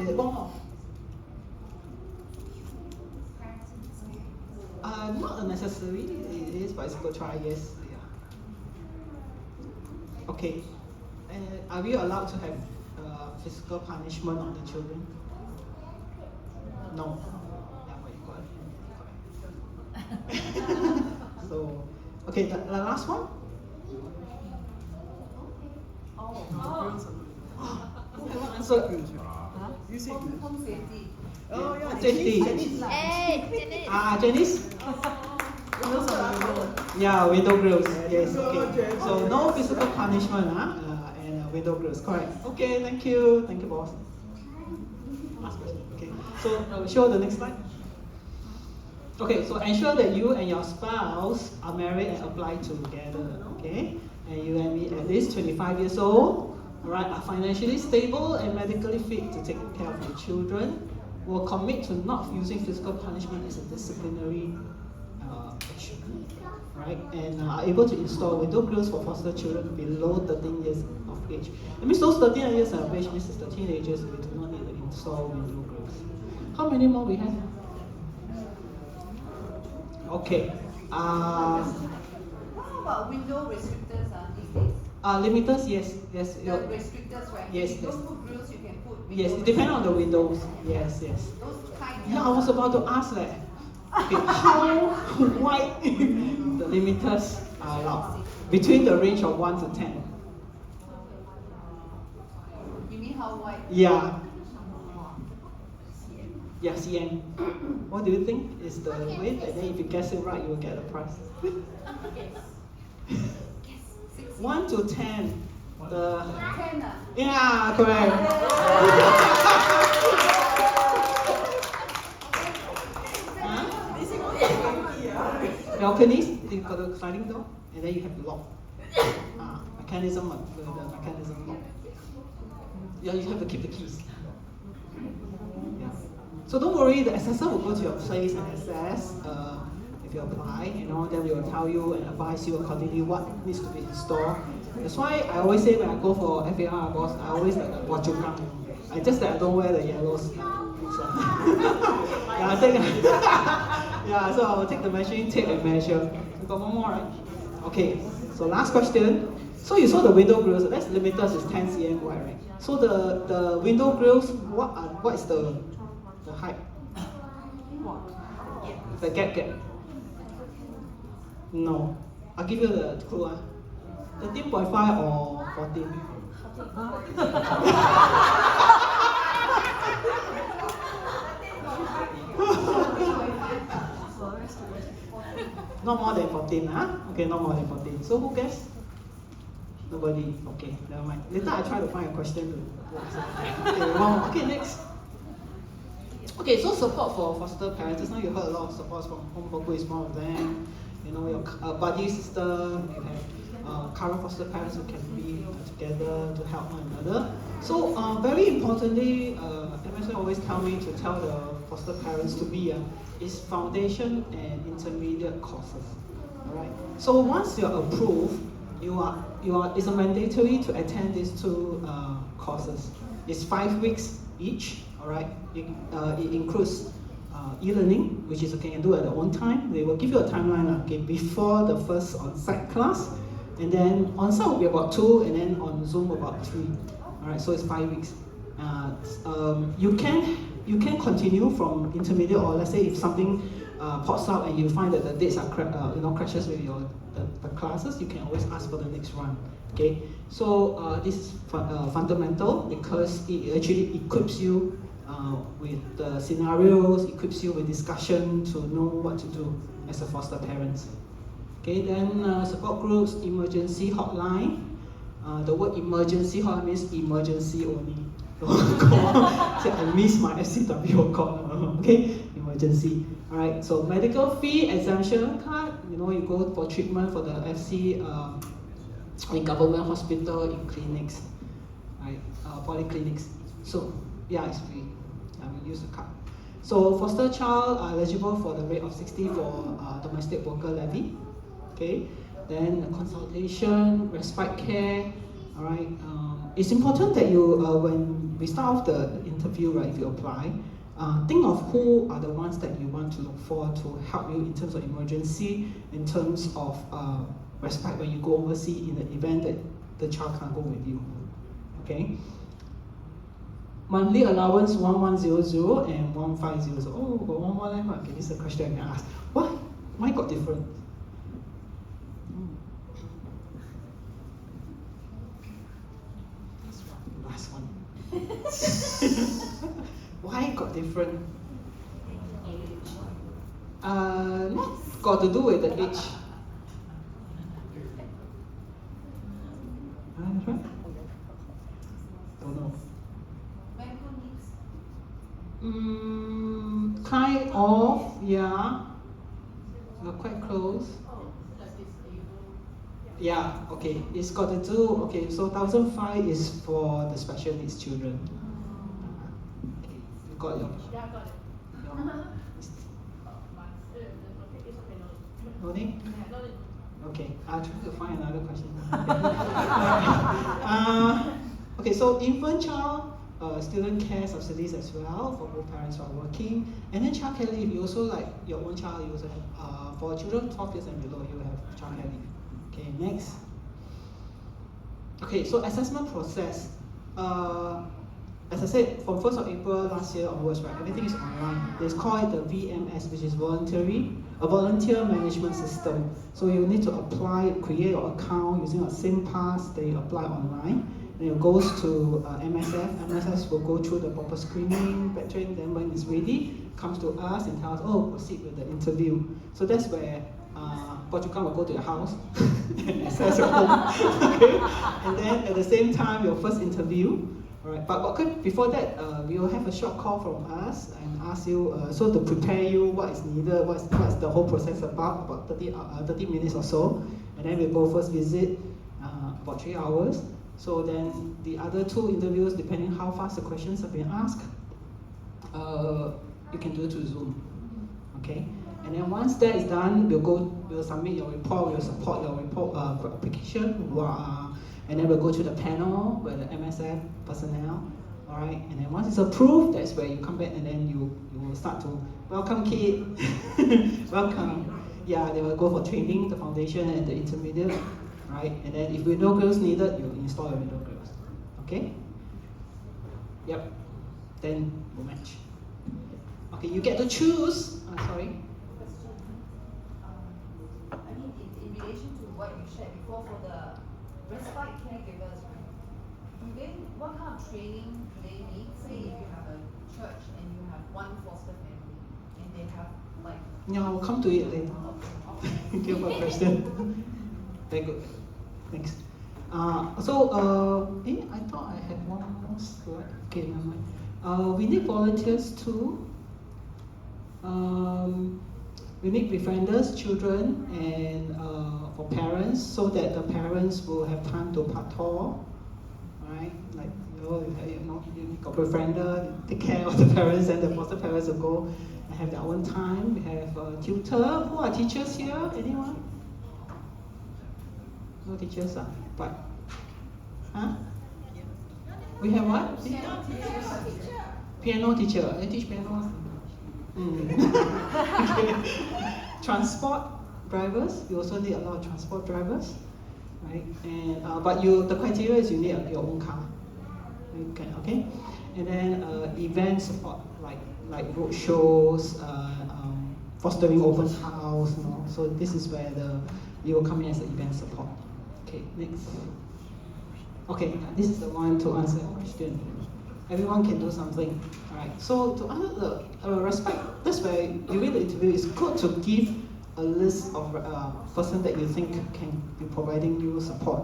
Not necessarily, it is, but it's a good try, yes. Yeah. Okay, Are we allowed to have physical punishment on the children? No. Yeah, but you got it. So, okay, the last one. Who haven't answered? You say Home safety. Oh yeah, Safety. Hey, Janice? Yeah, window grills. Yes, okay. So no physical punishment, and window grills. Correct. Okay, thank you. Thank you, boss. Last question. Okay. So show the next slide. Okay, so ensure that you and your spouse are married and apply together. Okay, and you and me at least 25 years old. Alright, are financially stable and medically fit to take care of your children. Will commit to not using physical punishment as a disciplinary action, right? And are able to install window grills for foster children below 13 years of age. That means those 13 years of age means the teenagers, we do not need to install window grills. How many more we have? Okay. What about window restrictors these days? Limiters, yes. The restrictors, right? Yes, If you don't put grills, you can put window Yes, it depends on the windows. Yes. Those kind Yeah, I was about to ask that. Okay, how wide the limiters are allowed? Between the range of 1 to 10. You mean how wide? Yeah. Yeah, cm. What do you think is the width? And then if you guess it right, you will get a prize. 1 to 10. The 10. Yeah, correct. Balconies, you got the sliding door, and then you have the lock. Mechanism, the mechanism lock. Yeah, you have to keep the keys. Yeah. So don't worry, the assessor will go to your place and assess if you apply, then we will tell you and advise you accordingly what needs to be installed. That's why I always say when I go for FAR boss, I always like a Wachukang. I just that I don't wear the yellows. Yeah, I think yeah, so I will take the measuring tape and measure. You got one more, right? Okay, so last question. So you saw the window grills, that's limiters is 10 cm wide, right? So the window grills, what is the height? The gap. No. I'll give you the clue. 13.5 or 14? Not more than 14, huh? Okay, not more than 14. So who guessed? Nobody. Okay, never mind. Later I try to find a question to answer. Okay, next. Okay, so support for foster parents. Just now you heard a lot of support from Home for Good is one of them. Your buddy system, you have current foster parents who can be together to help one another. So very importantly, MSF always tell me to tell the foster parents to be is foundation and intermediate courses. Alright. So once you're approved, it's a mandatory to attend these two courses. It's 5 weeks each. Alright. It includes e-learning, which is you can do at your own time. They will give you a timeline before the first on-site class, and then on-site will be about 2, and then on Zoom about 3. All right, so it's 5 weeks. You can continue from intermediate, or let's say if something pops up and you find that the dates are crashes with the classes, you can always ask for the next run. Okay, so this is fundamental because it actually equips you with the scenarios, equips you with discussion to know what to do as a foster parent. Okay, then support groups, emergency hotline. The word emergency hotline means emergency only. I miss my FCW call. Okay, emergency. Alright, so medical fee exemption card. You go for treatment for the FC in government hospital, in clinics, right? Polyclinics. So yeah, it's free. We use the card. So foster child are eligible for the rate of 60 for domestic worker levy. Okay. Then the consultation, respite care. All right. It's important that you when we start off the interview, right? If you apply, think of who are the ones that you want to look for to help you in terms of emergency, in terms of respite when you go overseas in the event that the child can't go with you. Okay. Monthly allowance 1100 and 1500. Oh, got one more left. Okay, this is a question I can ask. What? Why got different? Last one. Why got different? Not got to do with the age. Right? Don't know. Medical needs. Kind of, yeah. We're quite close. Yeah, okay. It's got to do, okay, so 1,005 is for the special needs children. Okay, you got your. Yeah, I got it. No need? Yeah, got it. Okay, I'll try to find another question. Okay, so infant child student care subsidies as well for both parents who are working. And then childcare leave, you also like your own child, you also have, for children 12 years and below, you have childcare leave. Okay, next. Okay, so assessment process. As I said, from 1st of April last year onwards, right, everything is online. It's called the VMS, which is volunteer management system. So you need to apply, create your account using a SIMPass, then you apply online. Then it goes to MSF. MSF will go through the proper screening, backtrack, then when it's ready, comes to us and tells us, oh, proceed with the interview. So that's where Portugal will go to your house and assess your home. Okay? And then at the same time, your first interview. Alright, but okay, before that, we will have a short call from us and ask you, so to prepare you what is needed, what's the whole process about 30 minutes or so. And then we'll go first visit, about 3 hours. So then the other 2 interviews, depending how fast the questions have been asked, you can do it to Zoom. Okay? And then once that is done, we'll submit your report, we'll support your report application. And then we'll go to the panel with the MSF personnel, all right? And then once it's approved, that's where you come back and then you will start to welcome kid, welcome. Yeah, they will go for training, the foundation and the intermediate, right? And then if window grills needed, you install your window grills, okay? Yep, then we'll match. Okay, you get to choose, sorry. I mean, in relation to what you shared before for the respite caregivers, right? What kind of training do they need? Say if you have a church and you have one foster family and they have like. Yeah, I'll come to it later. Thank you for the question. Very good. Thanks. I thought I had one more slide. Okay, never mind. We need volunteers too. We need befrienders, children, and for parents, so that the parents will have time to patrol, right? Like you got befriender, take care of the parents, and the foster parents will go and have their own time. We have a tutor. Who are teachers here? Anyone? No teachers, but we have what? Piano teacher. They teach piano. Okay. Transport drivers, you also need a lot of transport drivers, right? And but the criteria is you need your own car. Okay. And then event support like road shows, fostering open house, you know. So this is where you will come in as an event support. Okay, next. Okay, this is the one to answer the question. Everyone can do something. Alright, so to answer the respect, that's why during the interview, it's good to give a list of person that you think can be providing you support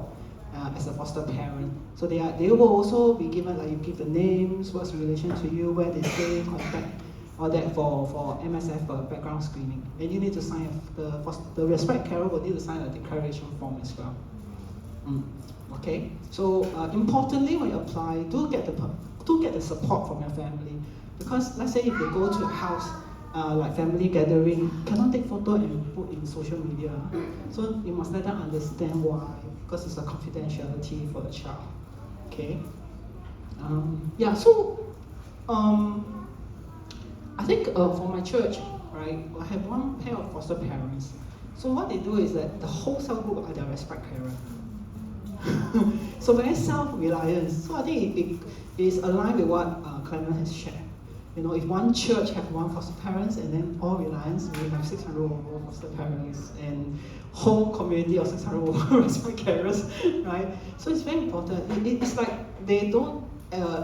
as a foster parent. So they will also be given, like you give the names, what's the relation to you, where they stay, contact, all that for MSF background screening. And you need to sign, the respect carer will need to sign a declaration form as well. Okay, so importantly when you apply, do get the support from your family, because let's say if you go to a house like family gathering, cannot take photo and put in social media, so you must let them understand why, because it's a confidentiality for the child. Okay. Yeah. So I think for my church, right, I have one pair of foster parents. So what they do is that the whole cell group are their respect carer. So very self-reliance. So I think it is aligned with what Clement has shared. You know, if one church have one foster parents and then all reliance, we have 600 or more foster parents and whole community of 600 or more respite carers, right? So it's very important. It's like they don't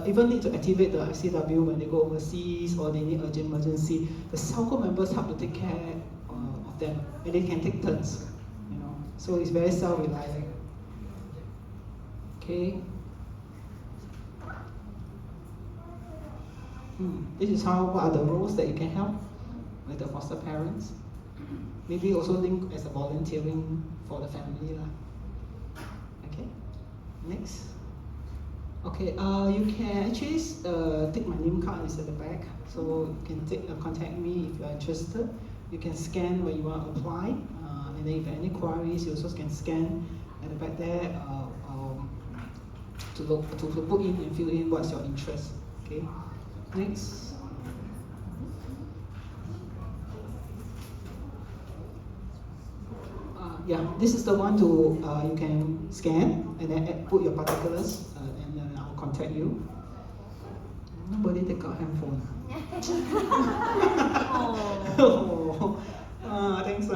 even need to activate the ICW when they go overseas or they need urgent emergency. The Cellco members help to take care of them and they can take turns, you know. So it's very self-reliant. Okay. This is what are the roles that you can help with the foster parents. Maybe also link as a volunteering for the family lah. Okay, next. Okay, you can actually take my name card, it's at the back. So you can contact me if you're interested. You can scan when you want to apply. And then if you have any queries, you also can scan at the back there to put in and fill in what's your interest. Okay. Next. Yeah, this is the one to you can scan and then put your particulars and then I'll contact you. Nobody take out handphone. Thanks,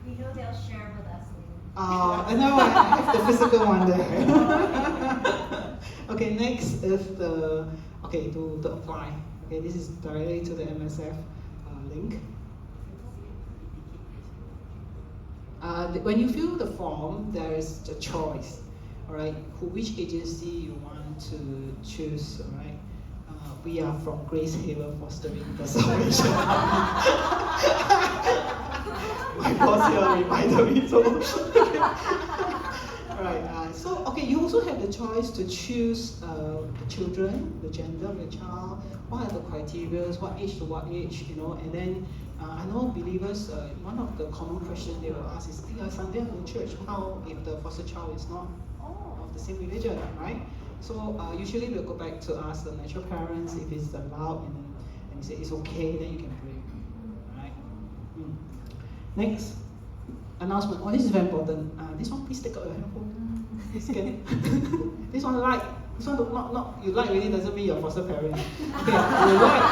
We know they'll share with us later. I know I have the physical one there. Okay, next is to apply. Okay, this is directly to the MSF link. When you fill the form, there is the choice, all right? Which agency you want to choose, all right? We are from Grace Haven Fostering the Salvation Army. My boss here reminded me so. Right. So, okay, you also have the choice to choose the children, the gender of your child, what are the criteria, what age to what age, you know, and then I know believers, one of the common questions they will ask is, Sunday in church, how if the foster child is not of the same religion, right? So usually we'll go back to ask the natural parents if it's allowed, and you say it's okay, then you can pray, right? Next. Announcement. Oh, this is very important. This one, please take out your handphone. Scan. This one, like. This one, not you like really doesn't mean you're foster parent. Okay, you like.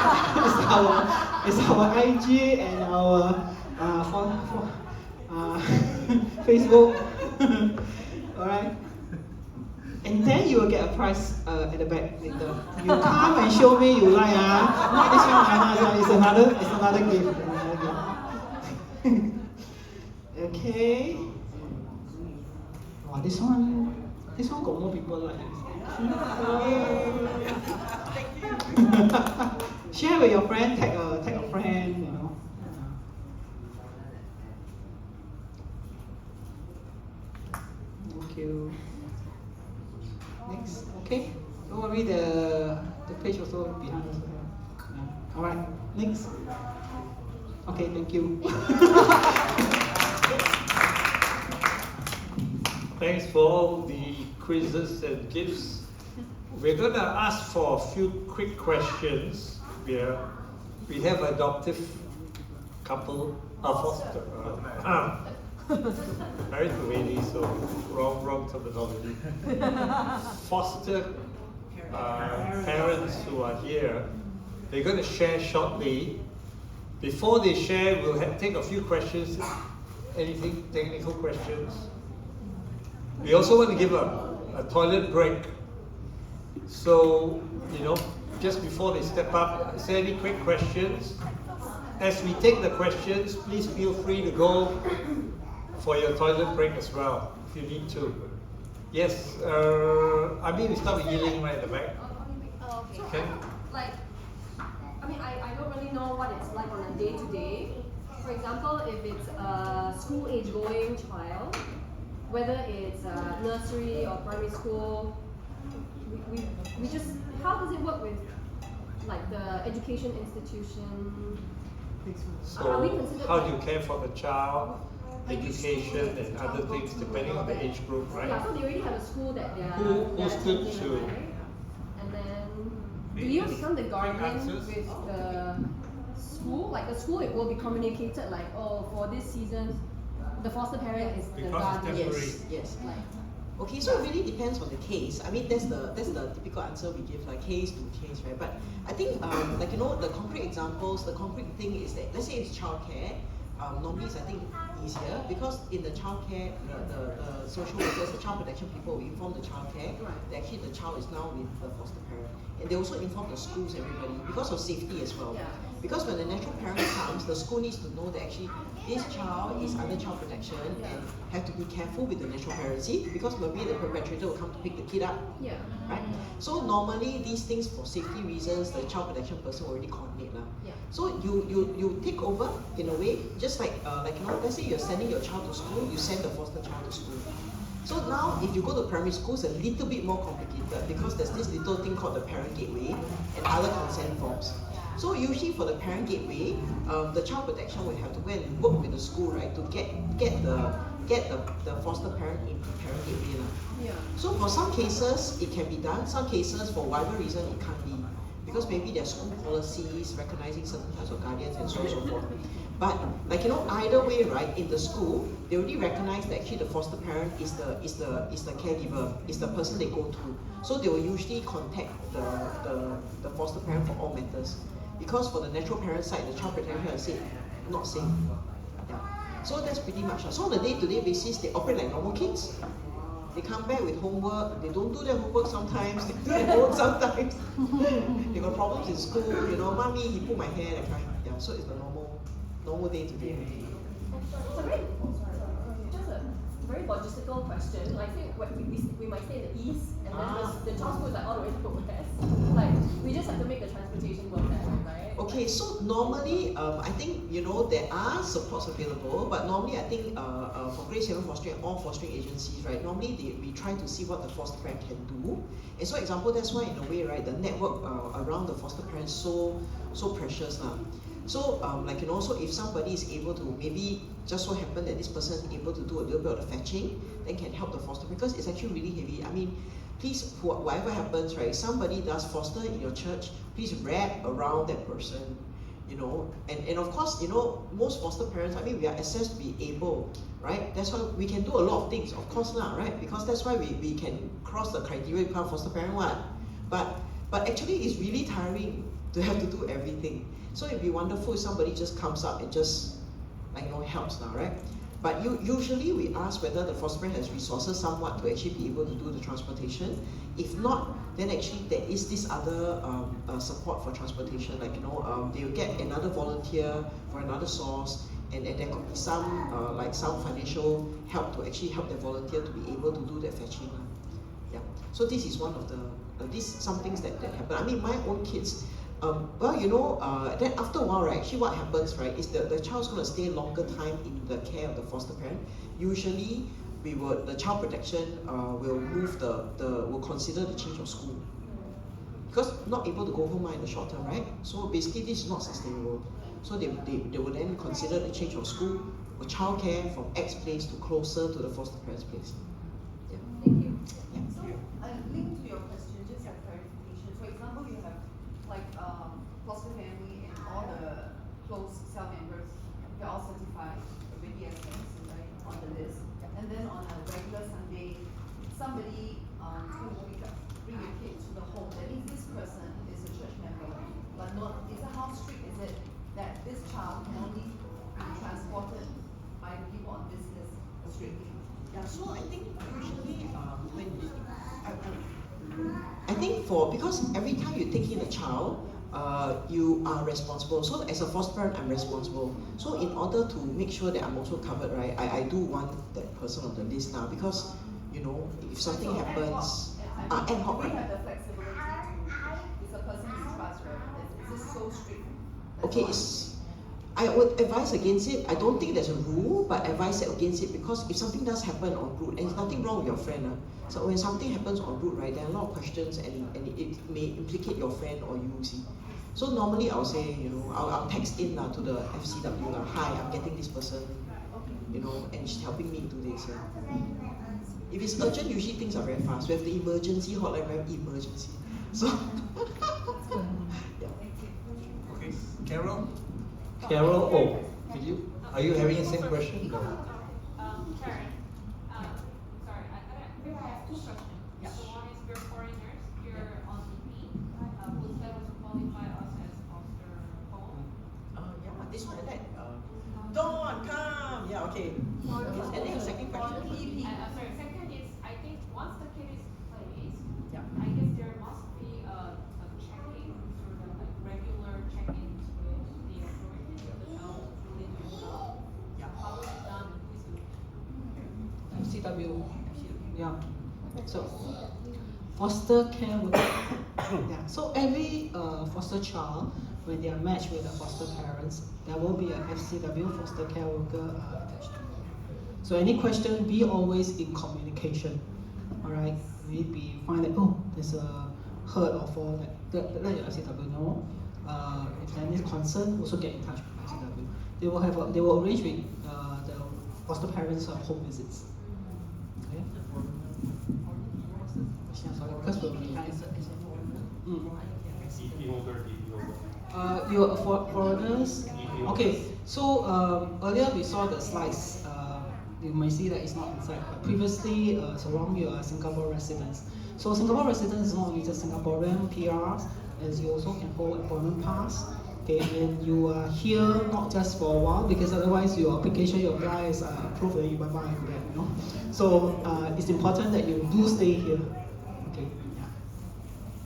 It's our IG and our Facebook. All right. And then you will get a prize at the back later. You come and show me you like not this one, it's another gift. Okay. Wow, this one got more people like it. Share with your friend, tag a friend, you know. Thank you. Next, okay. Don't worry, the page also behind us. Yeah. All right, next. Okay, thank you. Thanks for all the quizzes and gifts. We're going to ask for a few quick questions. We have an adoptive couple, foster, married to lady, so wrong terminology. Foster parents who are here, they're going to share shortly. Before they share, we'll take a few questions. Anything, technical questions? We also want to give a toilet break. So, you know, just before they step up, is there any quick questions? As we take the questions, please feel free to go for your toilet break as well, if you need to. Yes, I mean, we start with Yiling right at the back. Oh, okay. Okay. Like, I mean, I don't really know what it's like on a day-to-day. For example, if it's a school-age going child, whether it's nursery or primary school, we just, how does it work with like the education institution? Are we So, considered how do you care for the child, education and other things depending on the age group, right? Yeah, so they already have a school that they're Who's good attending, to- right? And then, do you become the guardian with the school? Like the school, it will be communicated like, oh, for this season, the foster parent is the Because it's guardian. temporary. Yes, yes. Like, Okay, so it really depends on the case. I mean, that's the typical answer we give, like case to case, right? But I think, like the concrete examples, the concrete thing is that, let's say it's childcare. Normally it's, I think, easier because in the childcare, the social workers, the child protection people will inform the childcare that actually the child is now with the foster parent, and they also inform the schools, everybody, because of safety as well. Yeah. Because when the natural parent comes, the school needs to know that actually this child is under child protection and have to be careful with the natural parent. See, because maybe the perpetrator will come to pick the kid up. yeah. Right? So normally these things for safety reasons, the child protection person will already coordinate lah. Yeah. So you take over in a way, just like let's say you're sending your child to school, you send the foster child to school. So now if you go to primary school, it's a little bit more complicated because there's this little thing called the parent gateway and other consent forms. So usually for the parent gateway, the child protection will have to go and work with the school, right, to get the foster parent into parent gateway. Yeah. So for some cases it can be done, some cases for whatever reason it can't be. Because maybe there are school policies recognizing certain types of guardians and so on and so forth. But either way, right, in the school, they already recognize that actually the foster parent is the caregiver, is the person they go to. So they will usually contact the foster parent for all matters. Because for the natural parent side, the child protection has said not safe. Yeah. So that's pretty much. So on a day-to-day basis, they operate like normal kids. They come back with homework, they don't do their homework sometimes, they do their homework sometimes. They got problems in school, mommy, he pulled my hair, that kind. Yeah, so it's the normal day to day. Just a very logistical question. I think we might stay in the east, and then the child school is like all the way to the west. Like, we just have to make the transportation work that way, right? Okay, so normally, I think, there are supports available, but normally I think for grade 7 fostering, all fostering agencies, right, normally we try to see what the foster parent can do. And so example, that's why in a way, right, the network around the foster parent is so precious now. So, so if somebody is able to, maybe just so happen that this person is able to do a little bit of the fetching, then can help the foster, because it's actually really heavy. I mean, please, whatever happens, right, somebody does foster in your church, please wrap around that person, and of course, most foster parents, I mean, we are assessed to be able, right? That's why we can do a lot of things, of course now, right? Because that's why we can cross the criteria, become foster parent one. But actually, it's really tiring to have to do everything. So it'd be wonderful if somebody just comes up and just, helps now, right? But usually we ask whether the foster parent has resources somewhat to actually be able to do the transportation. If not, then actually there is this other support for transportation, they will get another volunteer for another source, and there could be some financial help to actually help the volunteer to be able to do that fetching. Yeah. So this is one of the some things that happen. I mean, my own kids. Then after a while, right, actually what happens, right, is the child's going to stay longer time in the care of the foster parent. Usually, the child protection will consider the change of school. Because not able to go home in the short term, right? So basically this is not sustainable. So they will then consider the change of school or childcare from X place to closer to the foster parent's place. Yeah. Thank you. Yeah. So, linked to your question, just a clarification. For example, you have foster family and all the close cell members, they're all certified already as parents, right, on the list. And then on a regular Sunday, somebody is going to bring your kid to the home. That means this person is a church member, but how strict is it that this child can only be transported by the people on this list strictly? Yeah, so I think usually because every time you take in a child, you are responsible. So as a foster parent, I'm responsible. So in order to make sure that I'm also covered, right, I do want that person on the list now, because if something happens, ad hoc, We right? have the flexibility to, if a person is trust, right? Is this so strict? Okay, I would advise against it. I don't think there's a rule, but advise against it, because if something does happen en route, and there's nothing wrong with your friend, so when something happens en route, right, there are a lot of questions, and it may implicate your friend or you, see. So normally I'll say, I'll text in to the FCW, hi, I'm getting this person, and she's helping me do this. If it's urgent, usually things are very fast. We have the emergency hotline, very emergency. So, yeah. Okay, Carol? Carol, Are you having the same question? No. So, foster care worker. Yeah. So every foster child, when they are matched with the foster parents, there will be a FCW, foster care worker, attached. So any question, be always in communication. All right. Maybe find that there's a hurt or fall, let your FCW know. If there is concern, also get in touch with FCW. They will arrange with the foster parents home visits. Okay. Yeah, sorry, because we're you're foreigners. Okay, so earlier we saw the slides. You may see that it's not inside, but previously, so long you are Singapore residents. So Singapore residents is not only just Singaporean PRs, as you also can hold employment pass. Okay, and you are here not just for a while, because otherwise your application you apply is approved and you bye-bye and back, you know. So it's important that you do stay here. Okay. Yeah.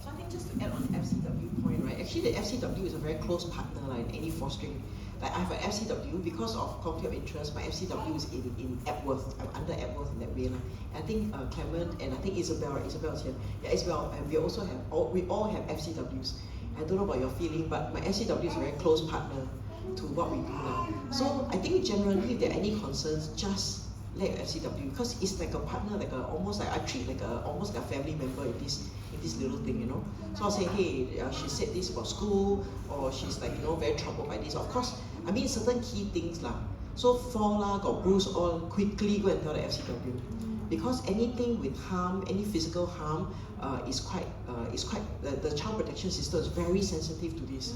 So I think just to add on the FCW point, right? Actually, the FCW is a very close partner in any fostering. Like I have an FCW, because of conflict of interest, my FCW is in Epworth. I'm under Epworth in that way. And I think Clement and I think Isabel's here. Yeah, Isabel, and we also have, we all have FCWs. I don't know about your feeling, but my FCW is a very close partner to what we do now. So I think generally if there are any concerns, just let your FCW, because it's like a partner, almost like I treat almost like a family member in this little thing, you know. So I'll say, hey, she said this about school, or she's like, you know, very troubled by this. Of course, I mean certain key things lah. So fall lah, got bruise, all quickly go and tell the FCW, because anything with harm, any physical harm, is quite the child protection system is very sensitive to this,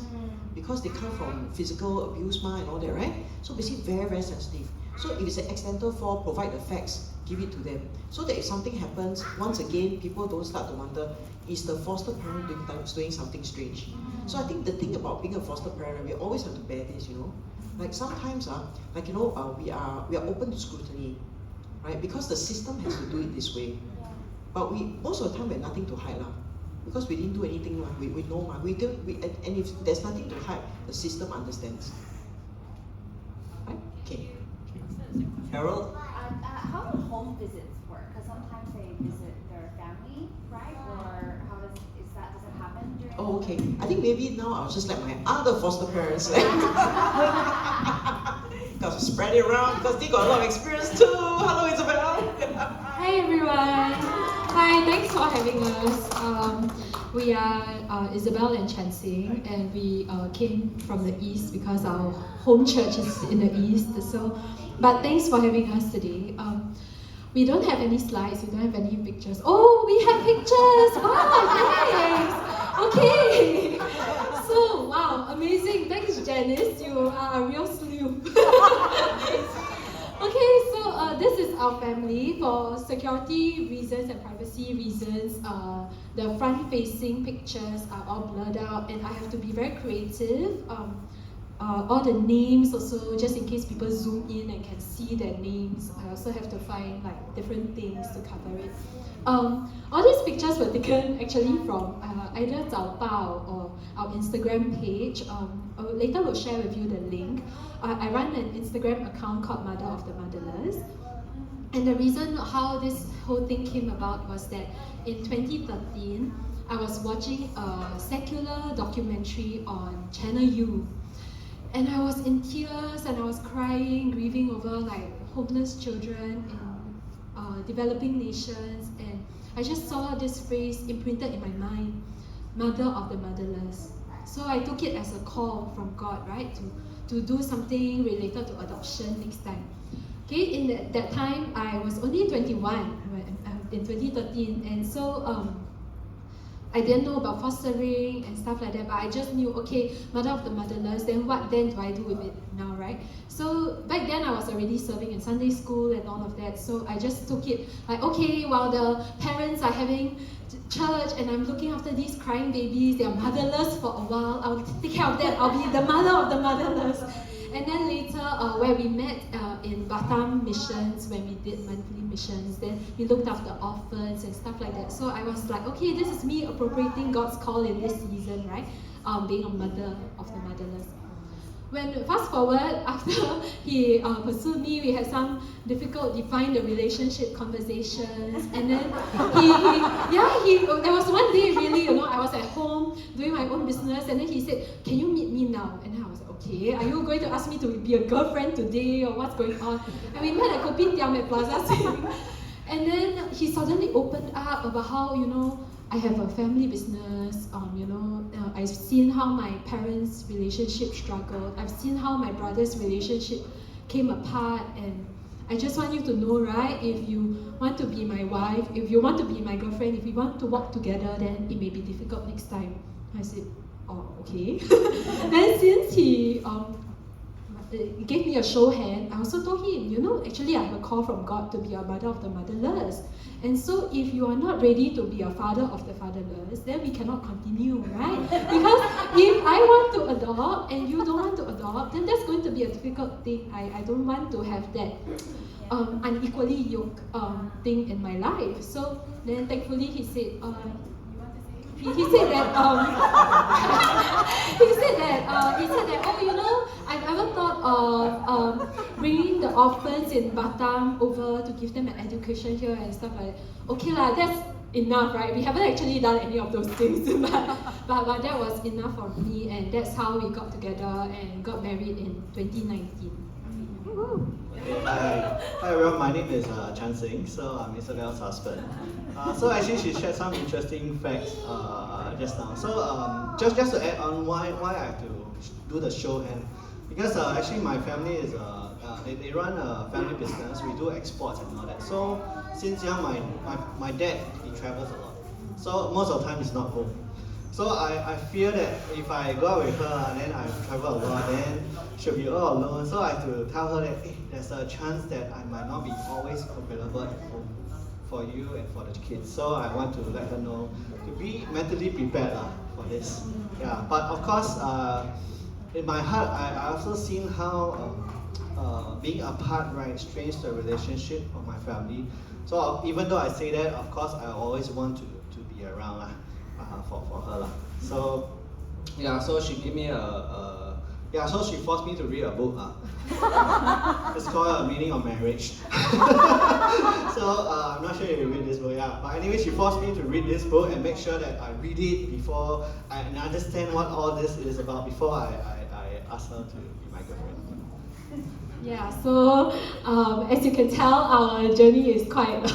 because they come from physical abuse and all that, right? So basically very, very sensitive. So if it's an accidental fall, provide the facts, give it to them, so that if something happens, once again, people don't start to wonder, is the foster parent doing something strange? So I think the thing about being a foster parent, we always have to bear this, you know. Like sometimes, we are open to scrutiny, right? Because the system has to do it this way. But most of the time we have nothing to hide because we didn't do anything, we know, and if there's nothing to hide, the system understands. Right? Okay. Harold? How do home visits work? Because sometimes they visit their family, right? Or does it happen during? Oh, okay. I think maybe now I'll just let my other foster parents because spread it around, because they got a lot of experience too. Hello, Isabel. Hi everyone. Hi, thanks for having us. We are Isabel and Chansing, and we came from the east because our home church is in the east. But thanks for having us today. We don't have any slides, we don't have any pictures. Oh, we have pictures! Wow, thanks! Okay! So, wow, amazing. Thanks, Janice. You are a real sleuth. Okay, so this is our family. For security reasons and privacy reasons, the front-facing pictures are all blurred out, and I have to be very creative. All the names also, just in case people zoom in and can see their names, I also have to find like different things to cover it. All these pictures were taken actually from either Zao Bao or our Instagram page. Later we'll share with you the link. I run an Instagram account called Mother of the Motherless. And the reason how this whole thing came about was that in 2013, I was watching a secular documentary on Channel U. And I was in tears and I was crying, grieving over like homeless children in developing nations. And I just saw this phrase imprinted in my mind, Mother of the Motherless. So I took it as a call from God, right, to do something related to adoption next time. Okay, in that time, I was only 21 in 2013, and so I didn't know about fostering and stuff like that, but I just knew, okay, Mother of the Motherless, then what then do I do with it now, right? So back then I was already serving in Sunday school and all of that, so I just took it like, okay, while the parents are having church and I'm looking after these crying babies, they are motherless for a while, I'll take care of them, I'll be the mother of the motherless. And then later, where we met in Batam missions, when we did monthly missions, then we looked after orphans and stuff like that. So I was like, okay, this is me appropriating God's call in this season, right? Being a mother of the motherless. when fast forward after he pursued me, we had some difficult define the relationship conversations, and then there was one day really, you know, I was at home doing my own business, and then he said, "Can you meet me now?" And then I was like, "Okay, are you going to ask me to be a girlfriend today, or what's going on?" And we met at Kopitiam at Plaza Sing, and then he suddenly opened up about how, you know, I have a family business, you know, I've seen how my parents' relationship struggled, I've seen how my brother's relationship came apart, and I just want you to know, right, if you want to be my wife, if you want to be my girlfriend, if we want to walk together, then it may be difficult next time. I said, "Oh, okay." Then since he gave me a show hand, I also told him, you know, actually I have a call from God to be a mother of the motherless. And so if you are not ready to be a father of the fatherless, then we cannot continue, right? Because if I want to adopt and you don't want to adopt, then that's going to be a difficult thing. I don't want to have that unequally yoked thing in my life. So then thankfully he said, he said that, oh, you know, I've ever thought of bringing the orphans in Batam over to give them an education here and stuff like that. Okay lah, that's enough, right? We haven't actually done any of those things, but that was enough for me, and that's how we got together and got married in 2019. Okay, hi everyone, my name is Chan Sing, so I'm Isabel's husband. So actually she shared some interesting facts just now. So just to add on why I have to do the show hand, because actually my family is they run a family business, we do exports and all that. So since young my dad, he travels a lot, so most of the time he's not home. So I fear that if I go out with her, then I travel a lot, then she'll be all alone. So I have to tell her that, hey, there's a chance that I might not be always available at home for you and for the kids. So I want to let her know to be mentally prepared for this. Yeah, but of course, in my heart, I also seen how being apart, right, strains the relationship of my family. So even though I say that, of course, I always want to be around for her. So yeah, so she gave me so she forced me to read a book. It's called Meaning of Marriage. So I'm not sure if you read this book, but anyway, she forced me to read this book and make sure that I read it before I understand what all this is about before I ask her to be my girlfriend. Yeah, so as you can tell, our journey is quite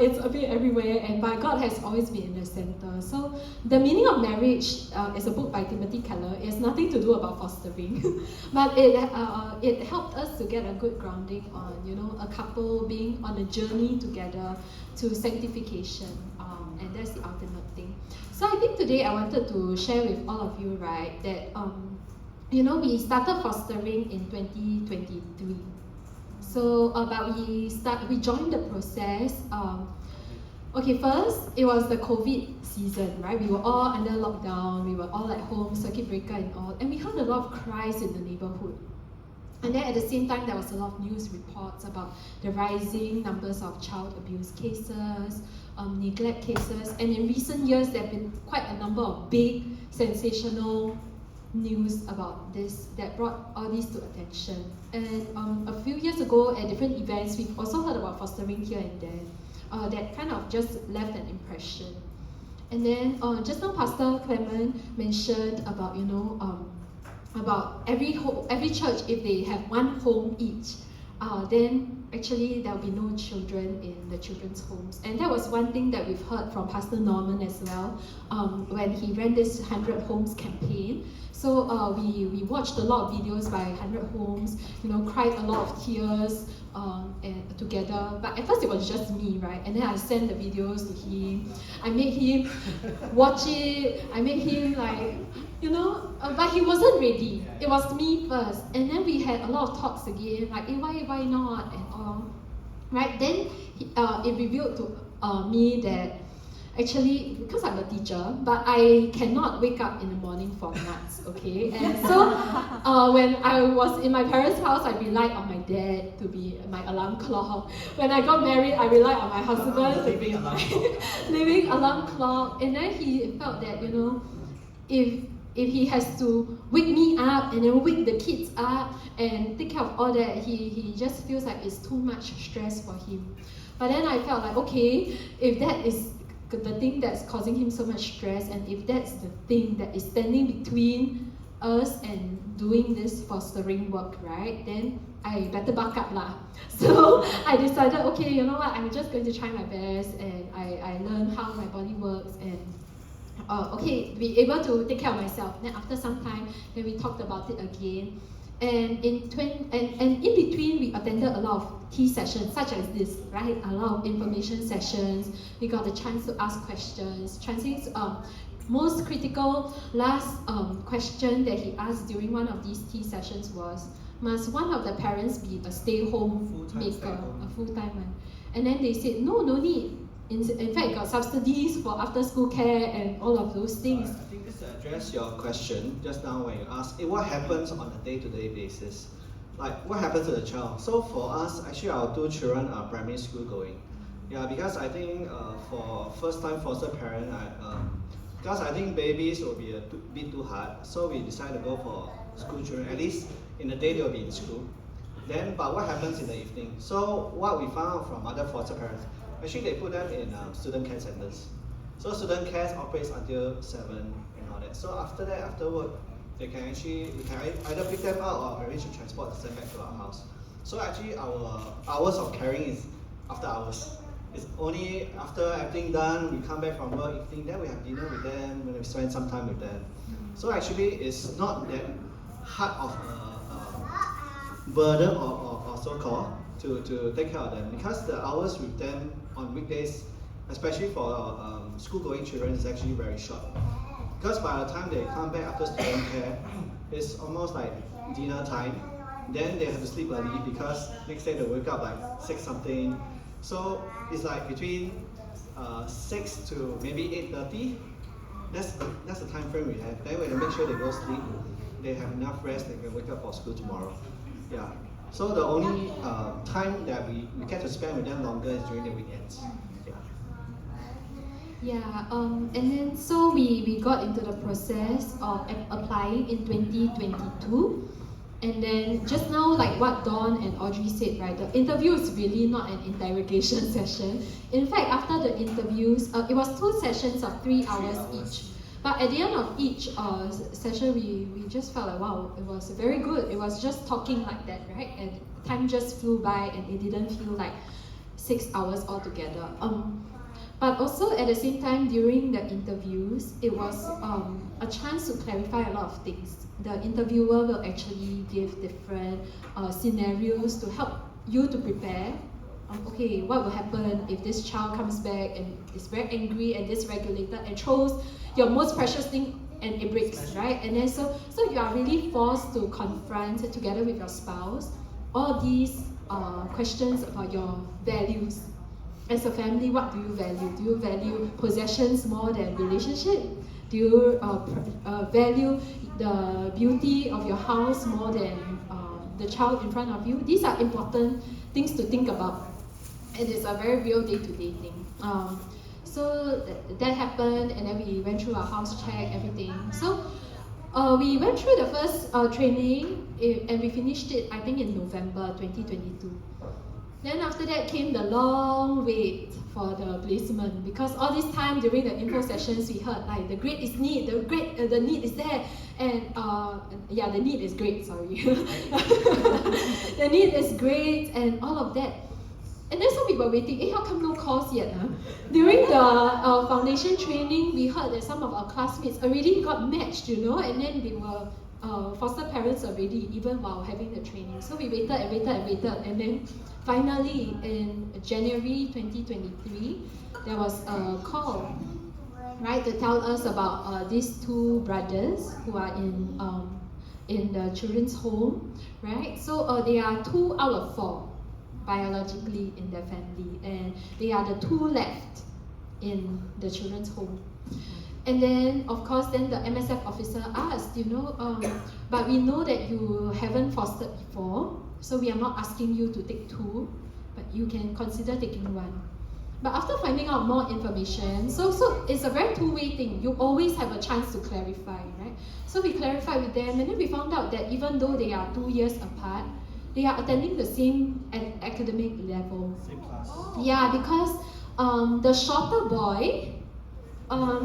it's a bit everywhere, but God has always been in the center. So The Meaning of Marriage is a book by Timothy Keller. It has nothing to do about fostering, but it helped us to get a good grounding on, you know, a couple being on a journey together to sanctification, and that's the ultimate thing. So I think today I wanted to share with all of you, right, that you know, we started fostering in 2023. So, but we joined the process. Okay, first it was the COVID season, right? We were all under lockdown. We were all at home, circuit breaker and all, and we heard a lot of cries in the neighborhood. And then at the same time, there was a lot of news reports about the rising numbers of child abuse cases, neglect cases, and in recent years there have been quite a number of big sensational news about this that brought all this to attention. And a few years ago at different events, we've also heard about fostering here and there. That kind of just left an impression. And then just now Pastor Clement mentioned about, you know, about every church, if they have one home each, then actually there will be no children in the children's homes. And that was one thing that we've heard from Pastor Norman as well, when he ran this 100 Homes campaign. So we watched a lot of videos by 100 Homes, you know, cried a lot of tears and together. But at first it was just me, right? And then I sent the videos to him. I made him watch it. I made him like, you know, but he wasn't ready. It was me first. And then we had a lot of talks again, like, hey, why not, and all. Right? Then it revealed to me that actually, because I'm a teacher, but I cannot wake up in the morning for nuts, okay? And so when I was in my parents' house, I relied on my dad to be my alarm clock. When I got married, I relied on my husband to be my living alarm clock. And then he felt that, you know, if if he has to wake me up and then wake the kids up and take care of all that, he just feels like it's too much stress for him. But then I felt like, okay, if that is the thing that's causing him so much stress, and if that's the thing that is standing between us and doing this fostering work, right, then I better buck up lah. So I decided, okay, you know what, I'm just going to try my best, and I learned how my body works, and okay, be able to take care of myself. Then after some time, then we talked about it again. And in between, we attended a lot of tea sessions, such as this, right? A lot of information sessions. We got the chance to ask questions. Chancing's most critical last question that he asked during one of these tea sessions was, must one of the parents be a stay-home maker, a full-time one? And then they said, no need. In fact, got subsidies for after-school care and all of those things. I think this address your question just now when you ask, what happens on a day-to-day basis? Like, what happens to the child? So for us, actually our 2 children are primary school going. Yeah, because I think for first-time foster parent, because I think babies will be a bit too hard, so we decided to go for school children. At least in the day they will be in school. Then, but what happens in the evening? So what we found out from other foster parents, actually they put them in student care centers. So student care operates until 7 and all that. So after that, after work, we can either pick them out or arrange to transport them back to our house. So actually our hours of caring is after hours. It's only after everything done, we come back from work, evening, then we have dinner with them, when we spend some time with them. So actually it's not that hard of a burden or so-called to take care of them, because the hours with them on weekdays, especially for school-going children, is actually very short. Because by the time they come back after student care, it's almost like dinner time. Then they have to sleep early because next day they wake up like 6 something. So it's like between 6 to maybe 8:30. That's the time frame we have. Then we have to make sure they go sleep. They have enough rest. They can wake up for school tomorrow. Yeah. So the only time that we get to spend with them longer is during the weekends. Yeah, and then so we got into the process of applying in 2022. And then just now, like what Dawn and Audrey said, right, the interview is really not an interrogation session. In fact, after the interviews, it was 2 sessions of 3 hours each. But at the end of each session, we just felt like, wow, it was very good. It was just talking like that, right? And time just flew by and it didn't feel like 6 hours altogether. But also at the same time, during the interviews, it was a chance to clarify a lot of things. The interviewer will actually give different scenarios to help you to prepare. Okay, what will happen if this child comes back and is very angry and dysregulated and throws your most precious thing and it breaks, right? And then so you are really forced to confront together with your spouse all these questions about your values. As a family, what do you value? Do you value possessions more than relationship? Do you value the beauty of your house more than the child in front of you? These are important things to think about. And it's a very real day-to-day thing. So that happened, and then we went through our house check, everything. So we went through the first training, and we finished it, I think, in November 2022. Then after that came the long wait for the placement, because all this time during the info sessions we heard like the grade is need, the need is there, and yeah, the need is great, sorry. The need is great and all of that. And then so we were waiting, how come no calls yet? Huh? During the foundation training, we heard that some of our classmates already got matched, you know, and then they were foster parents already, even while having the training. So we waited and waited and waited, and then finally in January 2023, there was a call, right, to tell us about these 2 brothers who are in the children's home, right? So they are 2 out of 4 biologically in their family, and they are the 2 left in the children's home. And then, of course, then the MSF officer asked, you know, but we know that you haven't fostered before, so we are not asking you to take 2, but you can consider taking 1. But after finding out more information, so it's a very two-way thing. You always have a chance to clarify, right? So we clarified with them, and then we found out that even though they are 2 years apart, they are attending the same academic level. Same class. Yeah, because the shorter boy,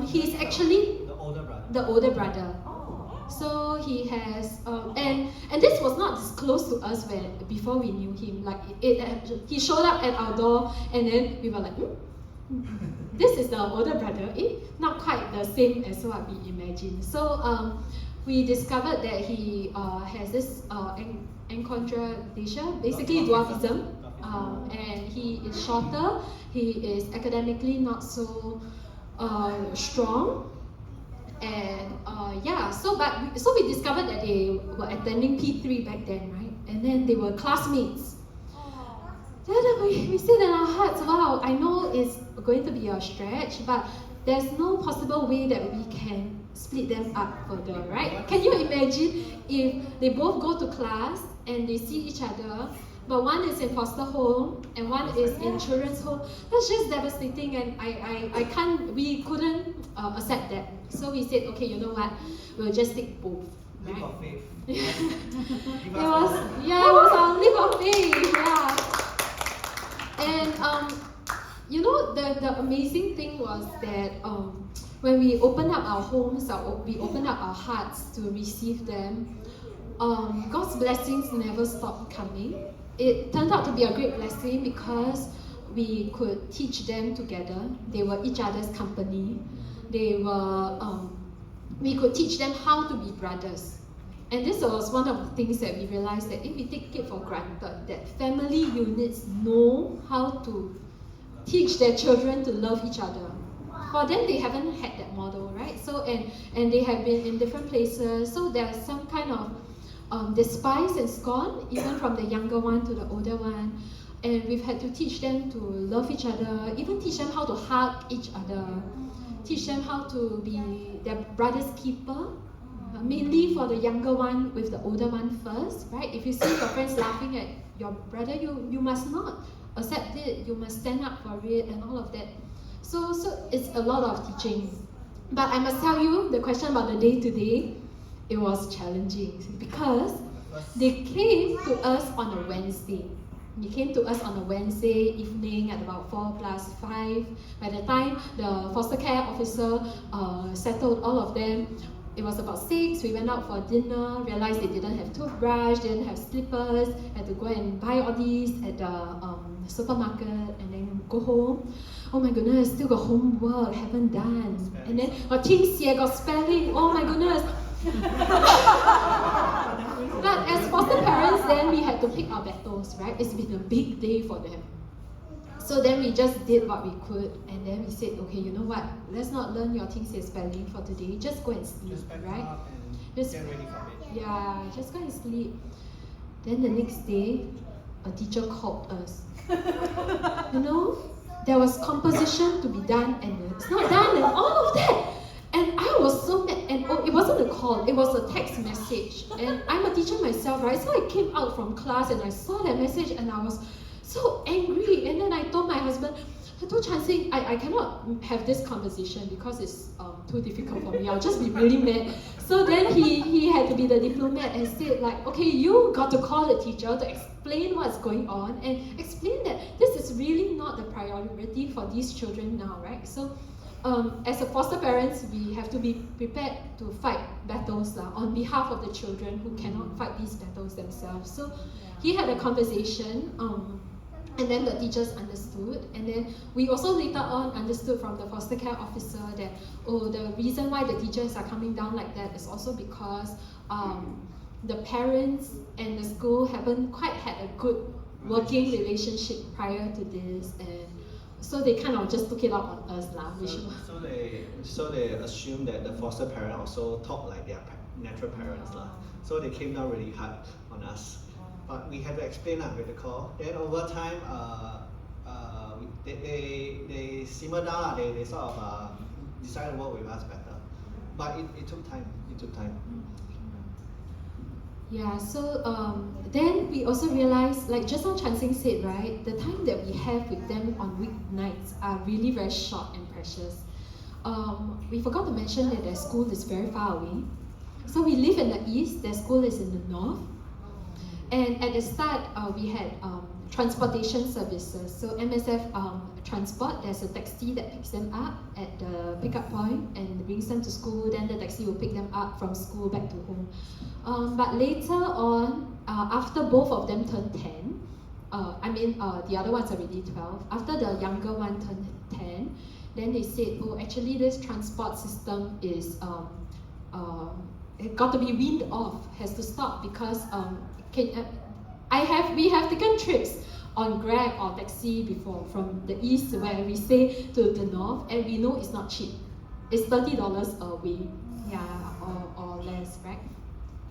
he's actually The older brother. the older brother. So he has, and this was not disclosed to us before we knew him. Like he showed up at our door, and then we were like, this is the older brother. Not quite the same as what we imagined. So we discovered that he has this achondroplasia, basically dwarfism, and he is shorter. He is academically not so strong. And so we discovered that they were attending P3 back then, right? And then they were classmates. Then we said in our hearts, wow, I know it's going to be a stretch, but there's no possible way that we can split them up further, right? Can you imagine if they both go to class and they see each other, but one is in foster home and one is in children's home? That's just devastating, and we couldn't accept that. So we said, okay, you know what? We'll just take both. Leap of faith. It was our leap of faith. Yeah. And the amazing thing was that when we opened up our homes, we opened up our hearts to receive them. God's blessings never stopped coming. It turned out to be a great blessing because we could teach them together. They were each other's company. We could teach them how to be brothers. And this was one of the things that we realized, that if we take it for granted, that family units know how to teach their children to love each other. For them, they haven't had that model, right? So and they have been in different places, so there's some kind of despise and scorn, even from the younger one to the older one. And we've had to teach them to love each other, even teach them how to hug each other, teach them how to be their brother's keeper, mainly for the younger one with the older one first, right? If you see your friends laughing at your brother, you must not accept it, you must stand up for it and all of that. So it's a lot of teaching. But I must tell you, the question about the day-to-day, it was challenging because they came to us on a Wednesday. They came to us on a Wednesday evening at about 4+5. By the time the foster care officer settled all of them, it was about 6. We went out for dinner, realized they didn't have toothbrush, didn't have slippers, had to go and buy all these at the supermarket and then go home. Oh my goodness, still got homework, haven't done. And then got 听写, got spelling, oh my goodness. But as foster parents, then we had to pick our battles, right? It's been a big day for them. So then we just did what we could, and then we said, okay, you know what? Let's not learn your 听写 spelling for today. Just go and sleep, right? Just get ready for it. Yeah, just go and sleep. Then the next day, a teacher called us. There was composition to be done, and it's not done, and all of that. And I was so mad, and it wasn't a call, it was a text message. And I'm a teacher myself, right? So I came out from class and I saw that message and I was so angry. And then I told my husband, I told Chansing, I cannot have this conversation because it's too difficult for me. I'll just be really mad. So then he had to be the diplomat and said like, okay, you got to call the teacher to explain what's going on and explain that this is really not the priority for these children now, right? So as a foster parents, we have to be prepared to fight battles on behalf of the children who cannot fight these battles themselves. So he had a conversation, and then the teachers understood, and then we also later on understood from the foster care officer that, the reason why the teachers are coming down like that is also because the parents and the school haven't quite had a good working relationship prior to this, and so they kind of just took it out on us lah. So they assume that the foster parent also talk like their natural parents lah. So they came down really hard on us. But we had to explain with the call. Then over time, they simmered down. They sort of decided to work with us better. But it took time. It took time. Yeah, so then we also realized, like just now Chan Sing said, right, the time that we have with them on weeknights are really very short and precious. We forgot to mention that their school is very far away. So we live in the east, their school is in the north. And at the start, we had transportation services. So MSF Transport, there's a taxi that picks them up at the pickup point and brings them to school. Then the taxi will pick them up from school back to home. But later on, after both of them turned 10, the other one's already 12. After the younger one turned 10, then they said, oh, actually this transport system is it got to be weaned off, has to stop because we have taken trips on Grab or taxi before from the east where we stay to the north, and we know it's not cheap. It's $30 a way, or less, right?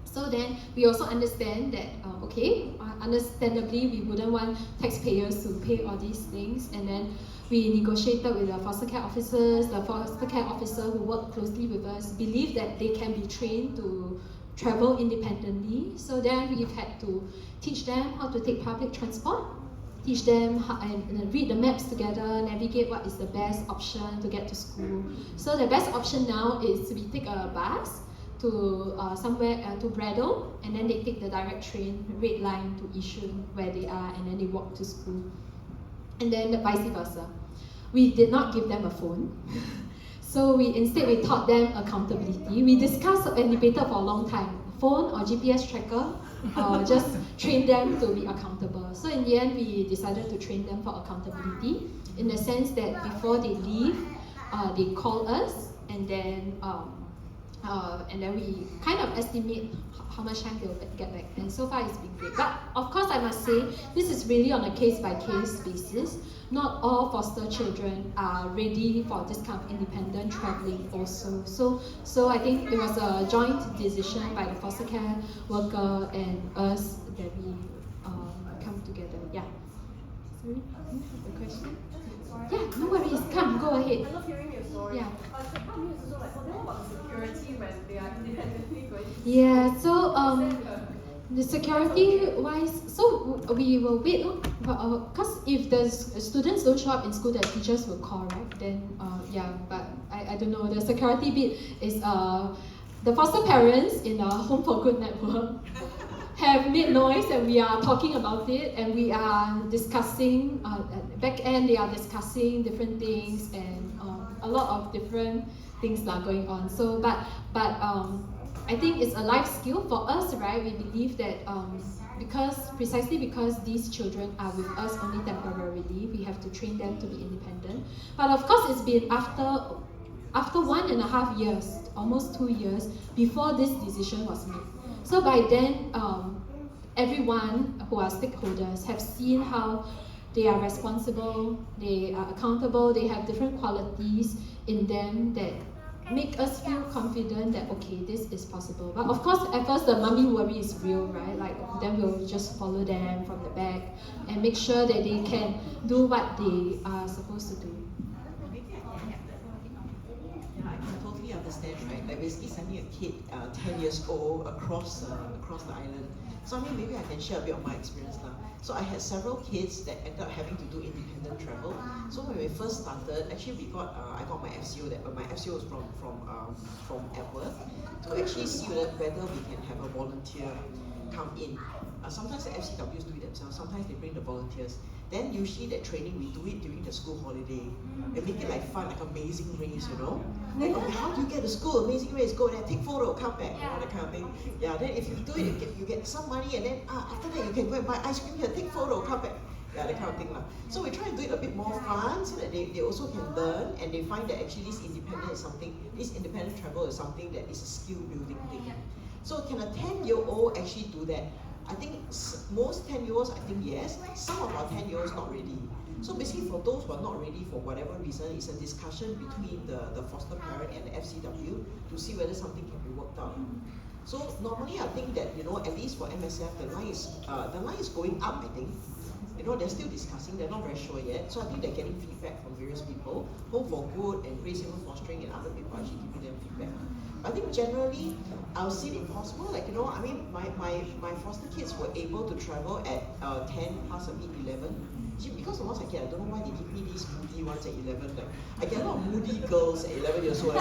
So then we also understand that, understandably we wouldn't want taxpayers to pay all these things, and then we negotiated with the foster care officers. The foster care officer who worked closely with us believed that they can be trained to travel independently. So then we've had to teach them how to take public transport, teach them how, and read the maps together, navigate what is the best option to get to school. So the best option now is we take a bus to somewhere to Braddell, and then they take the direct train, Red Line, to Yishun where they are, and then they walk to school. And then vice versa. We did not give them a phone. So instead we taught them accountability. We discussed and debated for a long time, phone or GPS tracker, or just train them to be accountable. So in the end, we decided to train them for accountability in the sense that before they leave, they call us, and then we kind of estimate how much time they'll get back. And so far it's been great. But of course I must say, this is really on a case-by-case basis. Not all foster children are ready for this kind of independent traveling also. So I think it was a joint decision by the foster care worker and us that we come together. Yeah. Sorry, the question? Yeah, no worries. Come, go ahead. I love hearing your story. Yeah. So part of me is also like, what about the security when they are independently going? Yeah, so the security wise, so we will wait, because if the students don't show up in school, the teachers will call, right? Then but I don't know, the security bit is the foster parents in the Home for Good network have made noise, and we are talking about it, and we are discussing, back end they are discussing different things, and a lot of different things are going on. So but I think it's a life skill for us, right? We believe that precisely because these children are with us only temporarily, we have to train them to be independent. But of course, it's been after 1.5 years, almost 2 years, before this decision was made. So by then, everyone who are stakeholders have seen how they are responsible, they are accountable, they have different qualities in them that make us feel confident that, okay, this is possible. But of course, at first the mommy worry is real, right? Like, then we'll just follow them from the back and make sure that they can do what they are supposed to do. Yeah, I can totally understand, right? Like basically sending a kid 10 years old across the island. So I mean, maybe I can share a bit of my experience now. So I had several kids that ended up having to do independent travel. So when we first started, actually I got my FCO. My FCO was from Epworth to actually see whether we can have a volunteer come in. Sometimes the FCWs do it themselves. Sometimes they bring the volunteers. Then usually that training we do it during the school holiday and make it like fun, like Amazing Race, you know. Like, okay, how do you get to school? Amazing Race, go there, take photo, come back, you know, that kind of thing. Yeah. Then if you do it, you get some money, and then after that you can go and buy ice cream here, take photo, come back. Yeah, that kind of thing lah. So we try to do it a bit more fun so that they also can learn, and they find that actually this independent travel is something that is a skill building thing. So can a 10-year-old actually do that? I think most 10-year-olds, I think yes. Some of our 10-year-olds not ready. So basically for those who are not ready for whatever reason, it's a discussion between the foster parent and the FCW to see whether something can be worked out. So normally I think that, you know, at least for MSF, the line is going up, I think. You know, they're still discussing, they're not very sure yet. So I think they're getting feedback from various people. Home for Good and Grace Haven Fostering and other people are actually giving them feedback. I think generally, I'll see it possible. Like, you know, I mean, my foster kids were able to travel at 10 plus a bit 11. See, because of once I don't know why they give me these moody ones at 11. Like, I get a lot of moody girls at 11 years old.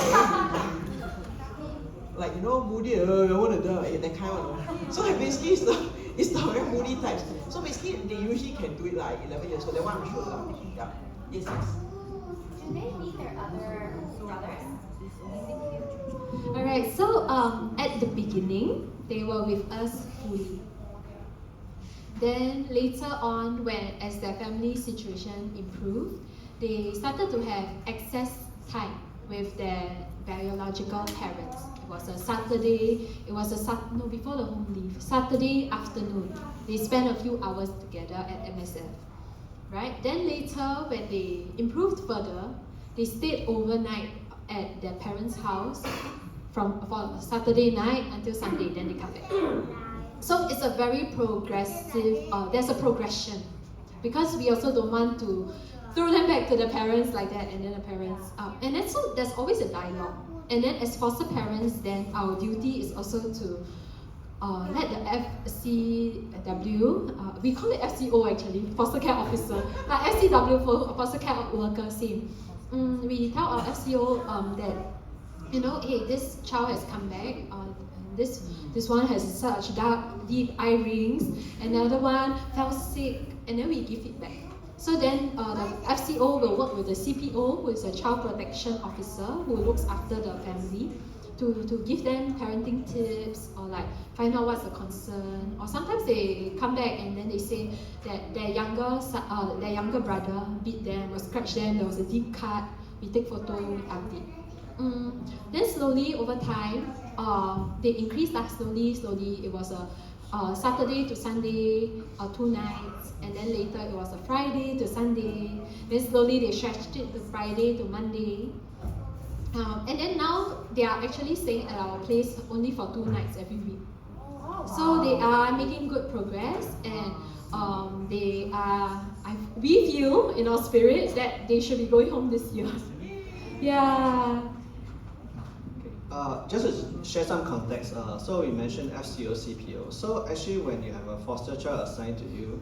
Like, you know, moody, I want to die, that kind of. So like, basically, it's the very moody types. So basically, they usually can do it like 11 years old. That one I'm sure. Yeah. Yes, yes. Do they meet their other brothers? Alright, so at the beginning, they were with us fully. Then later on, as their family situation improved, they started to have excess time with their biological parents. It was a Saturday, before the home leave, Saturday afternoon. They spent a few hours together at MSF. Right? Then later, when they improved further, they stayed overnight at their parents' house for Saturday night until Sunday, then they come back. So it's a very progressive, there's a progression. Because we also don't want to throw them back to the parents like that, and then the parents, and then so there's always a dialogue. And then as foster parents, then our duty is also to let the FCW, we call it FCO actually, foster care officer, but FCW for foster care worker, same. We tell our FCO that, you know, hey, this child has come back, this one has such deep eye rings, and the other one fell sick, and then we give feedback. So then the FCO will work with the CPO, who is a child protection officer, who looks after the family, to give them parenting tips, or like find out what's the concern. Or sometimes they come back and then they say that their younger brother beat them or scratched them, there was a deep cut, we take photo, we update. Then slowly over time, they increased that slowly. It was a Saturday to Sunday, 2 nights, and then later it was a Friday to Sunday. Then slowly they stretched it to Friday to Monday. And then now they are actually staying at our place only for 2 nights every week. So they are making good progress, and we feel in our spirit that they should be going home this year. Yeah. Just to share some context, so we mentioned FCO, CPO. So actually when you have a foster child assigned to you,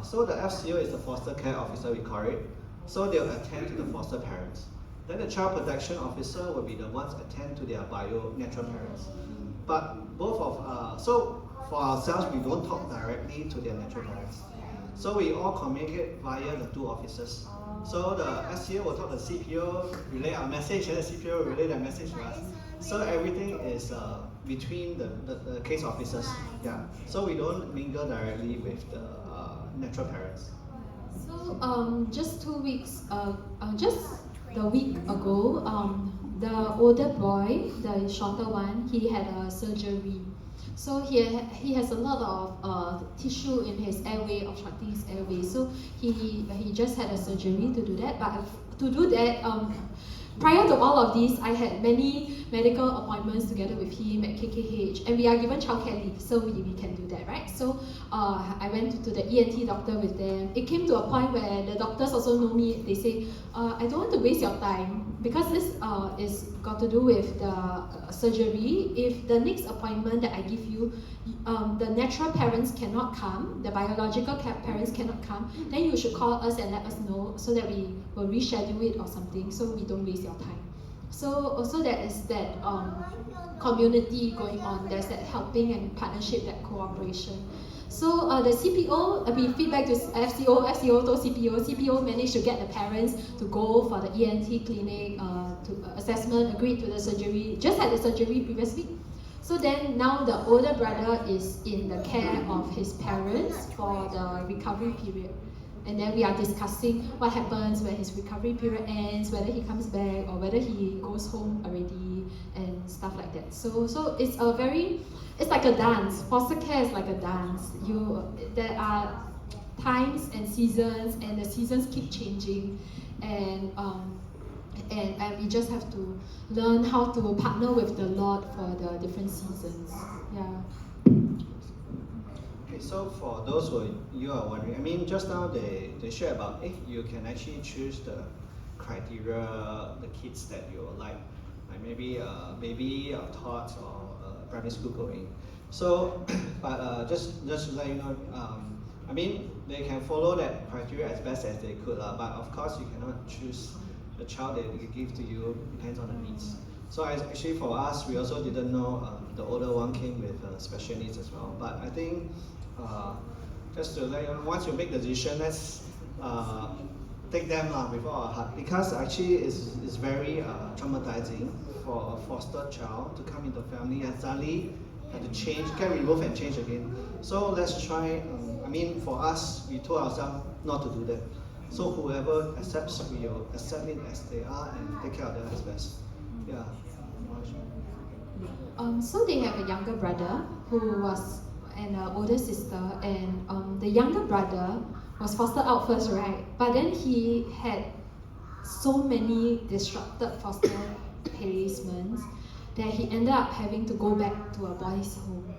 so the FCO is the foster care officer, we call it. So they'll attend to the foster parents. Then the child protection officer will be the ones attend to their natural parents. But both of, so for ourselves, we don't talk directly to their natural parents. So we all communicate via the 2 officers. So the SCO will talk to the CPO, relay our message, and the CPO will relay their message to us. So everything is between the case officers. Yeah. So we don't mingle directly with the natural parents. So just 2 weeks, just the week ago, the older boy, the shorter one, he had a surgery. So he has a lot of tissue in his airway, obstructing his airway. So he just had a surgery to do that. But to do that, prior to all of this, I had many medical appointments together with him at KKH, and we are given childcare leave, so we can do that, right? So I went to the ENT doctor with them. It came to a point where the doctors also know me. They say, I don't want to waste your time, because this is got to do with the surgery. If the next appointment that I give you, the natural parents cannot come, the biological parents cannot come, then you should call us and let us know so that we will reschedule it or something, so we don't waste your time. So also there is that community going on. There's that helping and partnership, that cooperation. So the CPO, we feedback to FCO, FCO to CPO. CPO managed to get the parents to go for the ENT clinic, to assessment, agreed to the surgery, just had the surgery previous week. So then now the older brother is in the care of his parents for the recovery period. And then we are discussing what happens when his recovery period ends, whether he comes back or whether he goes home already and stuff like that. So it's it's like a dance. Foster care is like a dance. There are times and seasons, and the seasons keep changing, and we just have to learn how to partner with the Lord for the different seasons. Yeah. Okay, so for those who you are wondering, I mean, just now they share about if you can actually choose the criteria, the kids that you like maybe a baby or tots or primary school going. So, but just to let you know, I mean, they can follow that criteria as best as they could, but of course you cannot choose the child that they give to you, depends on the needs. So actually for us, we also didn't know the older one came with special needs as well. But I think just to let you know, once you make the decision, let's take them before our heart, because actually it's very traumatizing for a foster child to come into the family and suddenly have to change, get removed and change again. So let's try, I mean for us, we told ourselves not to do that. So whoever accepts, we will accept it as they are and take care of them as best. Yeah. So they have a younger brother who was an older sister, and the younger brother was fostered out first, right? But then he had so many disrupted foster placements that he ended up having to go back to a boys' home.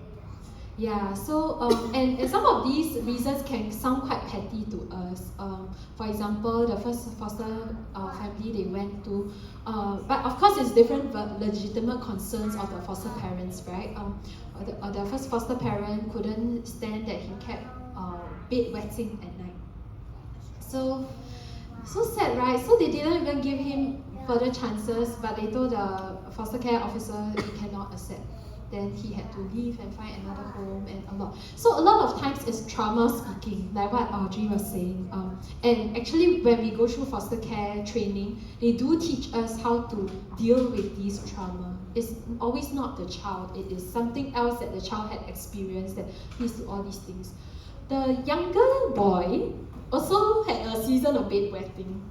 Yeah, so and some of these reasons can sound quite petty to us. For example, the first foster family they went to, but of course it's different but legitimate concerns of the foster parents, right? The first foster parent couldn't stand that he kept bedwetting at night. So sad, right? So they didn't even give him further chances, but they told the foster care officer he cannot accept. Then he had to leave and find another home and a lot. So a lot of times it's trauma speaking, like what Audrey was saying. And actually when we go through foster care training, they do teach us how to deal with these trauma. It's always not the child, it is something else that the child had experienced that leads to all these things. The younger boy also had a season of bedwetting.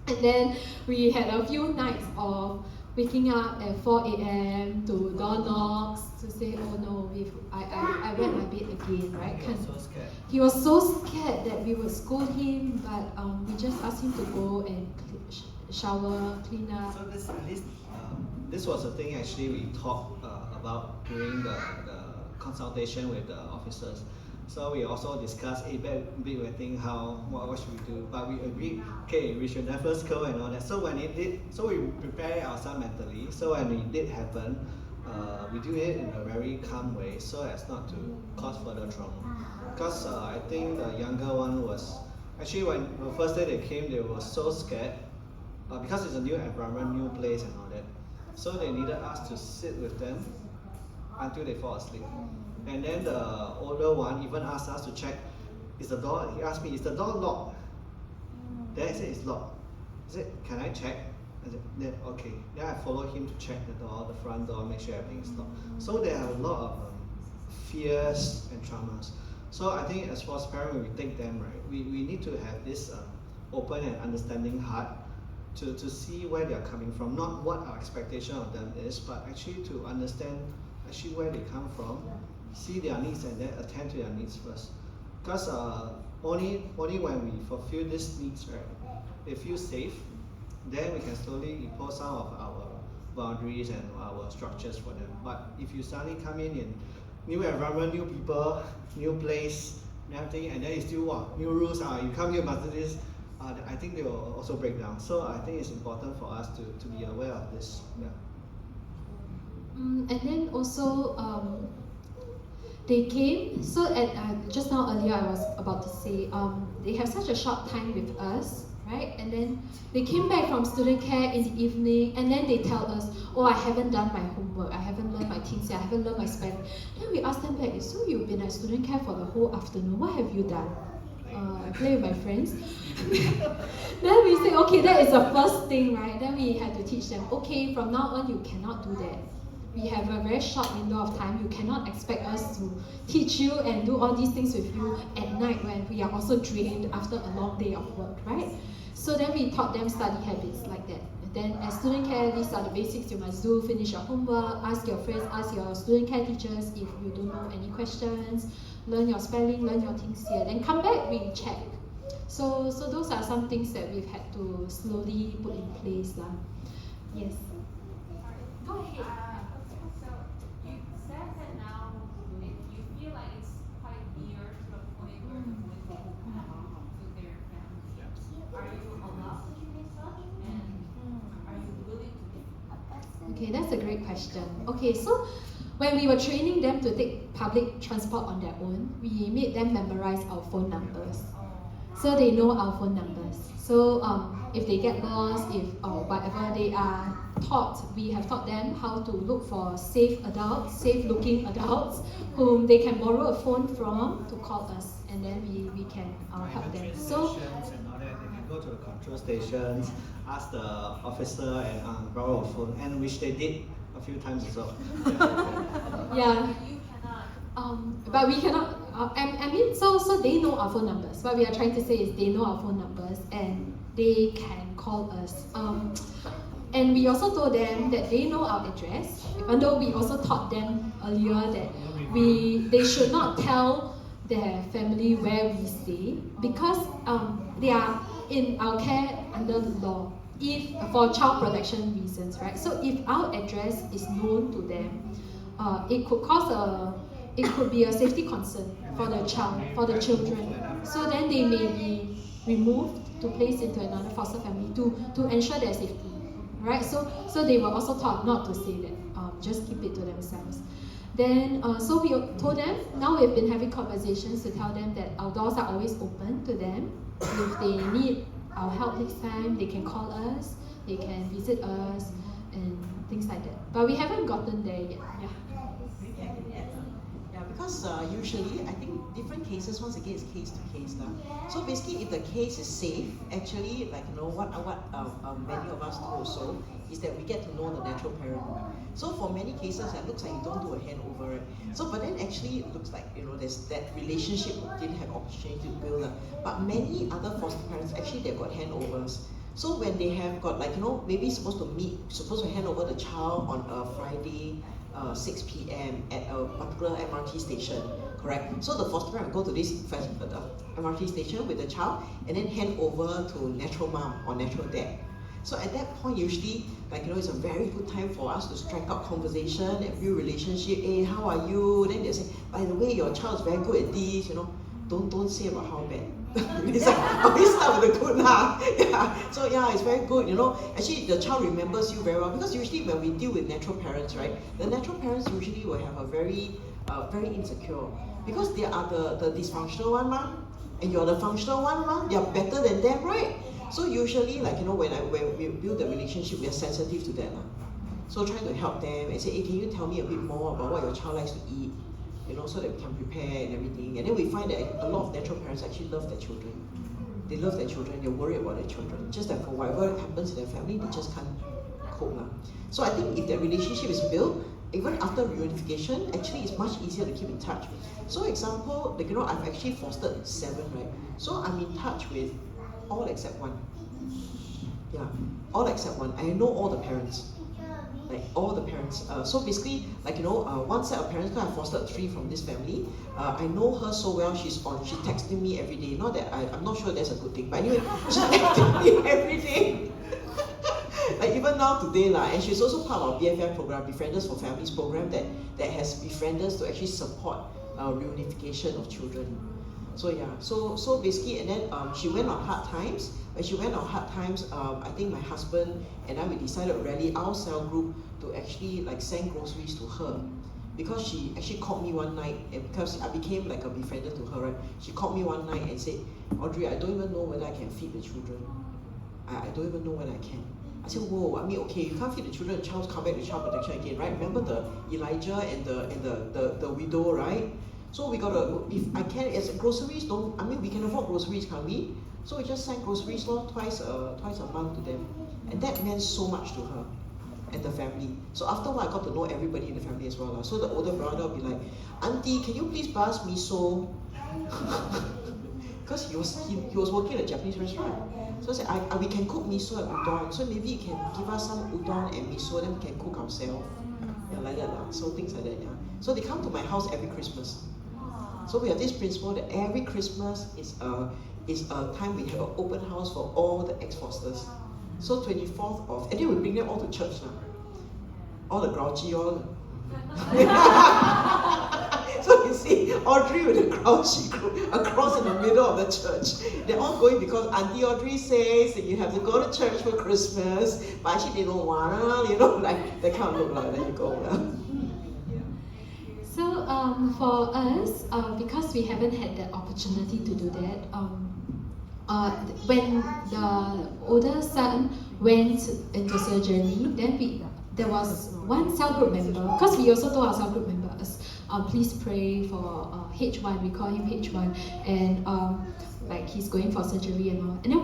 And then we had a few nights of waking up at 4 a.m. to door knocks to say, oh no, I wet my bed again, right? He was so scared. He was so scared that we would scold him, but we just asked him to go and shower, clean up. So this was a thing actually we talked about during the consultation with the officers. So we also discussed bedwetting, what should we do? But we agreed, okay, we should never scold and all that. So when it did, so we prepared ourselves mentally. So when it did happen, we do it in a very calm way, so as not to cause further trauma. Because I think the younger one was actually when the first day they came, they were so scared because it's a new environment, new place, and all that. So they needed us to sit with them until they fall asleep. And then the older one even asked us to check, is the door, he asked me, is the door locked? Then I said, it's locked. He said, can I check? I said, then okay. Then I followed him to check the door, the front door, make sure everything is locked. So there are a lot of fears and traumas. So I think as foster parents, when we take them, right, we need to have this open and understanding heart to see where they are coming from, not what our expectation of them is, but actually to understand actually where they come from, see their needs and then attend to their needs first. Because only when we fulfill these needs, right, they feel safe, then we can slowly impose some of our boundaries and our structures for them. But if you suddenly come in new environment, new people, new place, and everything, and then you still new rules, you come here must do this, I think they will also break down. So I think it's important for us to be aware of this. Yeah. And then also, they came, so just now earlier I was about to say, they have such a short time with us, right? And then they came back from student care in the evening, and then they tell us, oh, I haven't done my homework, I haven't learned my things yet, I haven't learned my spelling. Then we asked them back, so you've been at student care for the whole afternoon, what have you done? I play with my friends. Then we say, okay, that is the first thing, right? Then we had to teach them, okay, from now on you cannot do that. We have a very short window of time. You cannot expect us to teach you and do all these things with you at night when we are also drained after a long day of work, right? So then we taught them study habits like that. And then as student care, these are the basics you must do. Finish your homework, ask your friends, ask your student care teachers if you don't know any questions, learn your spelling, learn your things here. Then come back, we check. So those are some things that we've had to slowly put in place. Yes. Go ahead. Okay, that's a great question. Okay, so when we were training them to take public transport on their own, we made them memorize our phone numbers. So they know our phone numbers. So if they get lost, if whatever, they are taught, we have taught them how to look for safe adults, safe looking adults, whom they can borrow a phone from to call us, and then we can help them. So And all that, they can go to the control stations, ask the officer and borrow a phone, and which they did a few times as well. yeah. But we cannot, I mean, so they know our phone numbers. What we are trying to say is they know our phone numbers and they can call us. And we also told them that they know our address, even though we also taught them earlier that they should not tell their family where we stay, because they are in our care under the law, for child protection reasons, right? So if our address is known to them, it could be a safety concern for the child, for the children. So then they may be removed to place into another foster family to ensure their safety, right? So they were also taught not to say that, just keep it to themselves. Then, so we told them, now we've been having conversations to tell them that our doors are always open to them. If they need our help next time, they can call us, they can visit us, and things like that. But we haven't gotten there yet. Yeah. Because usually, I think different cases, once again, is case to case. So basically, if the case is safe, actually, like, you know, what many of us do also, is that we get to know the natural parent. So for many cases, it looks like you don't do a handover, right? So, but then actually, it looks like, you know, there's that relationship didn't have opportunity to build. But many other foster parents, actually, they've got handovers. So when they have got, like, you know, maybe supposed to hand over the child on a Friday, 6 p.m. at a particular MRT station, correct? So the foster parent will go to this MRT station with the child and then hand over to natural mom or natural dad. So at that point, usually, like, you know, it's a very good time for us to strike up conversation and build relationship. Hey, how are you? Then they say, by the way, your child is very good at this, you know. Don't say about how bad. It's like, always start with the good lah. Yeah. So yeah, it's very good, you know. Actually, the child remembers you very well, because usually when we deal with natural parents, right, the natural parents usually will have a very insecure, because they are the dysfunctional one, and you're the functional one, you're better than them, right? So usually, like, you know, when we build the relationship, we are sensitive to that. So trying to help them and say, hey, can you tell me a bit more about what your child likes to eat? You know, so that we can prepare and everything. And then we find that a lot of natural parents actually love their children. They love their children, they worry about their children. Just that for whatever happens in their family, they just can't cope. So I think if the relationship is built, even after reunification, actually it's much easier to keep in touch. So example, like, you know, I've actually fostered 7, right? So I'm in touch with all except one. Yeah, all except one. I know all the parents. Like all the parents. So basically, like, you know, one set of parents, because I fostered 3 from this family. I know her so well. She's texting me every day. Not that I'm not sure that's a good thing, but anyway, she's texting me every day. Like even now today, and she's also part of our BFF program, Befrienders for Families program, that has befrienders to actually support reunification of children. So yeah, so basically, and then she went on hard times. When she went on hard times, I think my husband and I, we decided to rally our cell group to actually like send groceries to her, because she actually called me one night, and because I became like a befriender to her, right? She called me one night and said, Audrey, I don't even know whether I can feed the children. I don't even know whether I can. I said, whoa, I mean, okay, you can't feed the children, the child's come back to child protection again, right? Remember the Elijah and the widow, right? So we gotta, if I can, as groceries, we can afford groceries, can't we? So we just send groceries twice a month to them. And that meant so much to her and the family. So after a while, I got to know everybody in the family as well. So the older brother would be like, Auntie, can you please pass miso? Because he was working at a Japanese restaurant. So I said, we can cook miso and udon. So maybe you can give us some udon and miso, then we can cook ourselves. Yeah, like that. So things like that, yeah. So they come to my house every Christmas. So we have this principle that every Christmas is a time we have an open house for all the ex-fosters. So 24th of, and then we bring them all to church now. All the grouchy, all. So you see, Audrey with the grouchy group across in the middle of the church. They're all going because Auntie Audrey says that you have to go to church for Christmas, but actually they don't wanna, you know, like that kind of look like, there you go. So for us, because we haven't had the opportunity to do that, when the older son went into surgery, then there was one cell group member, because we also told our cell group members, please pray for H1, we call him H1, and like he's going for surgery and all. And then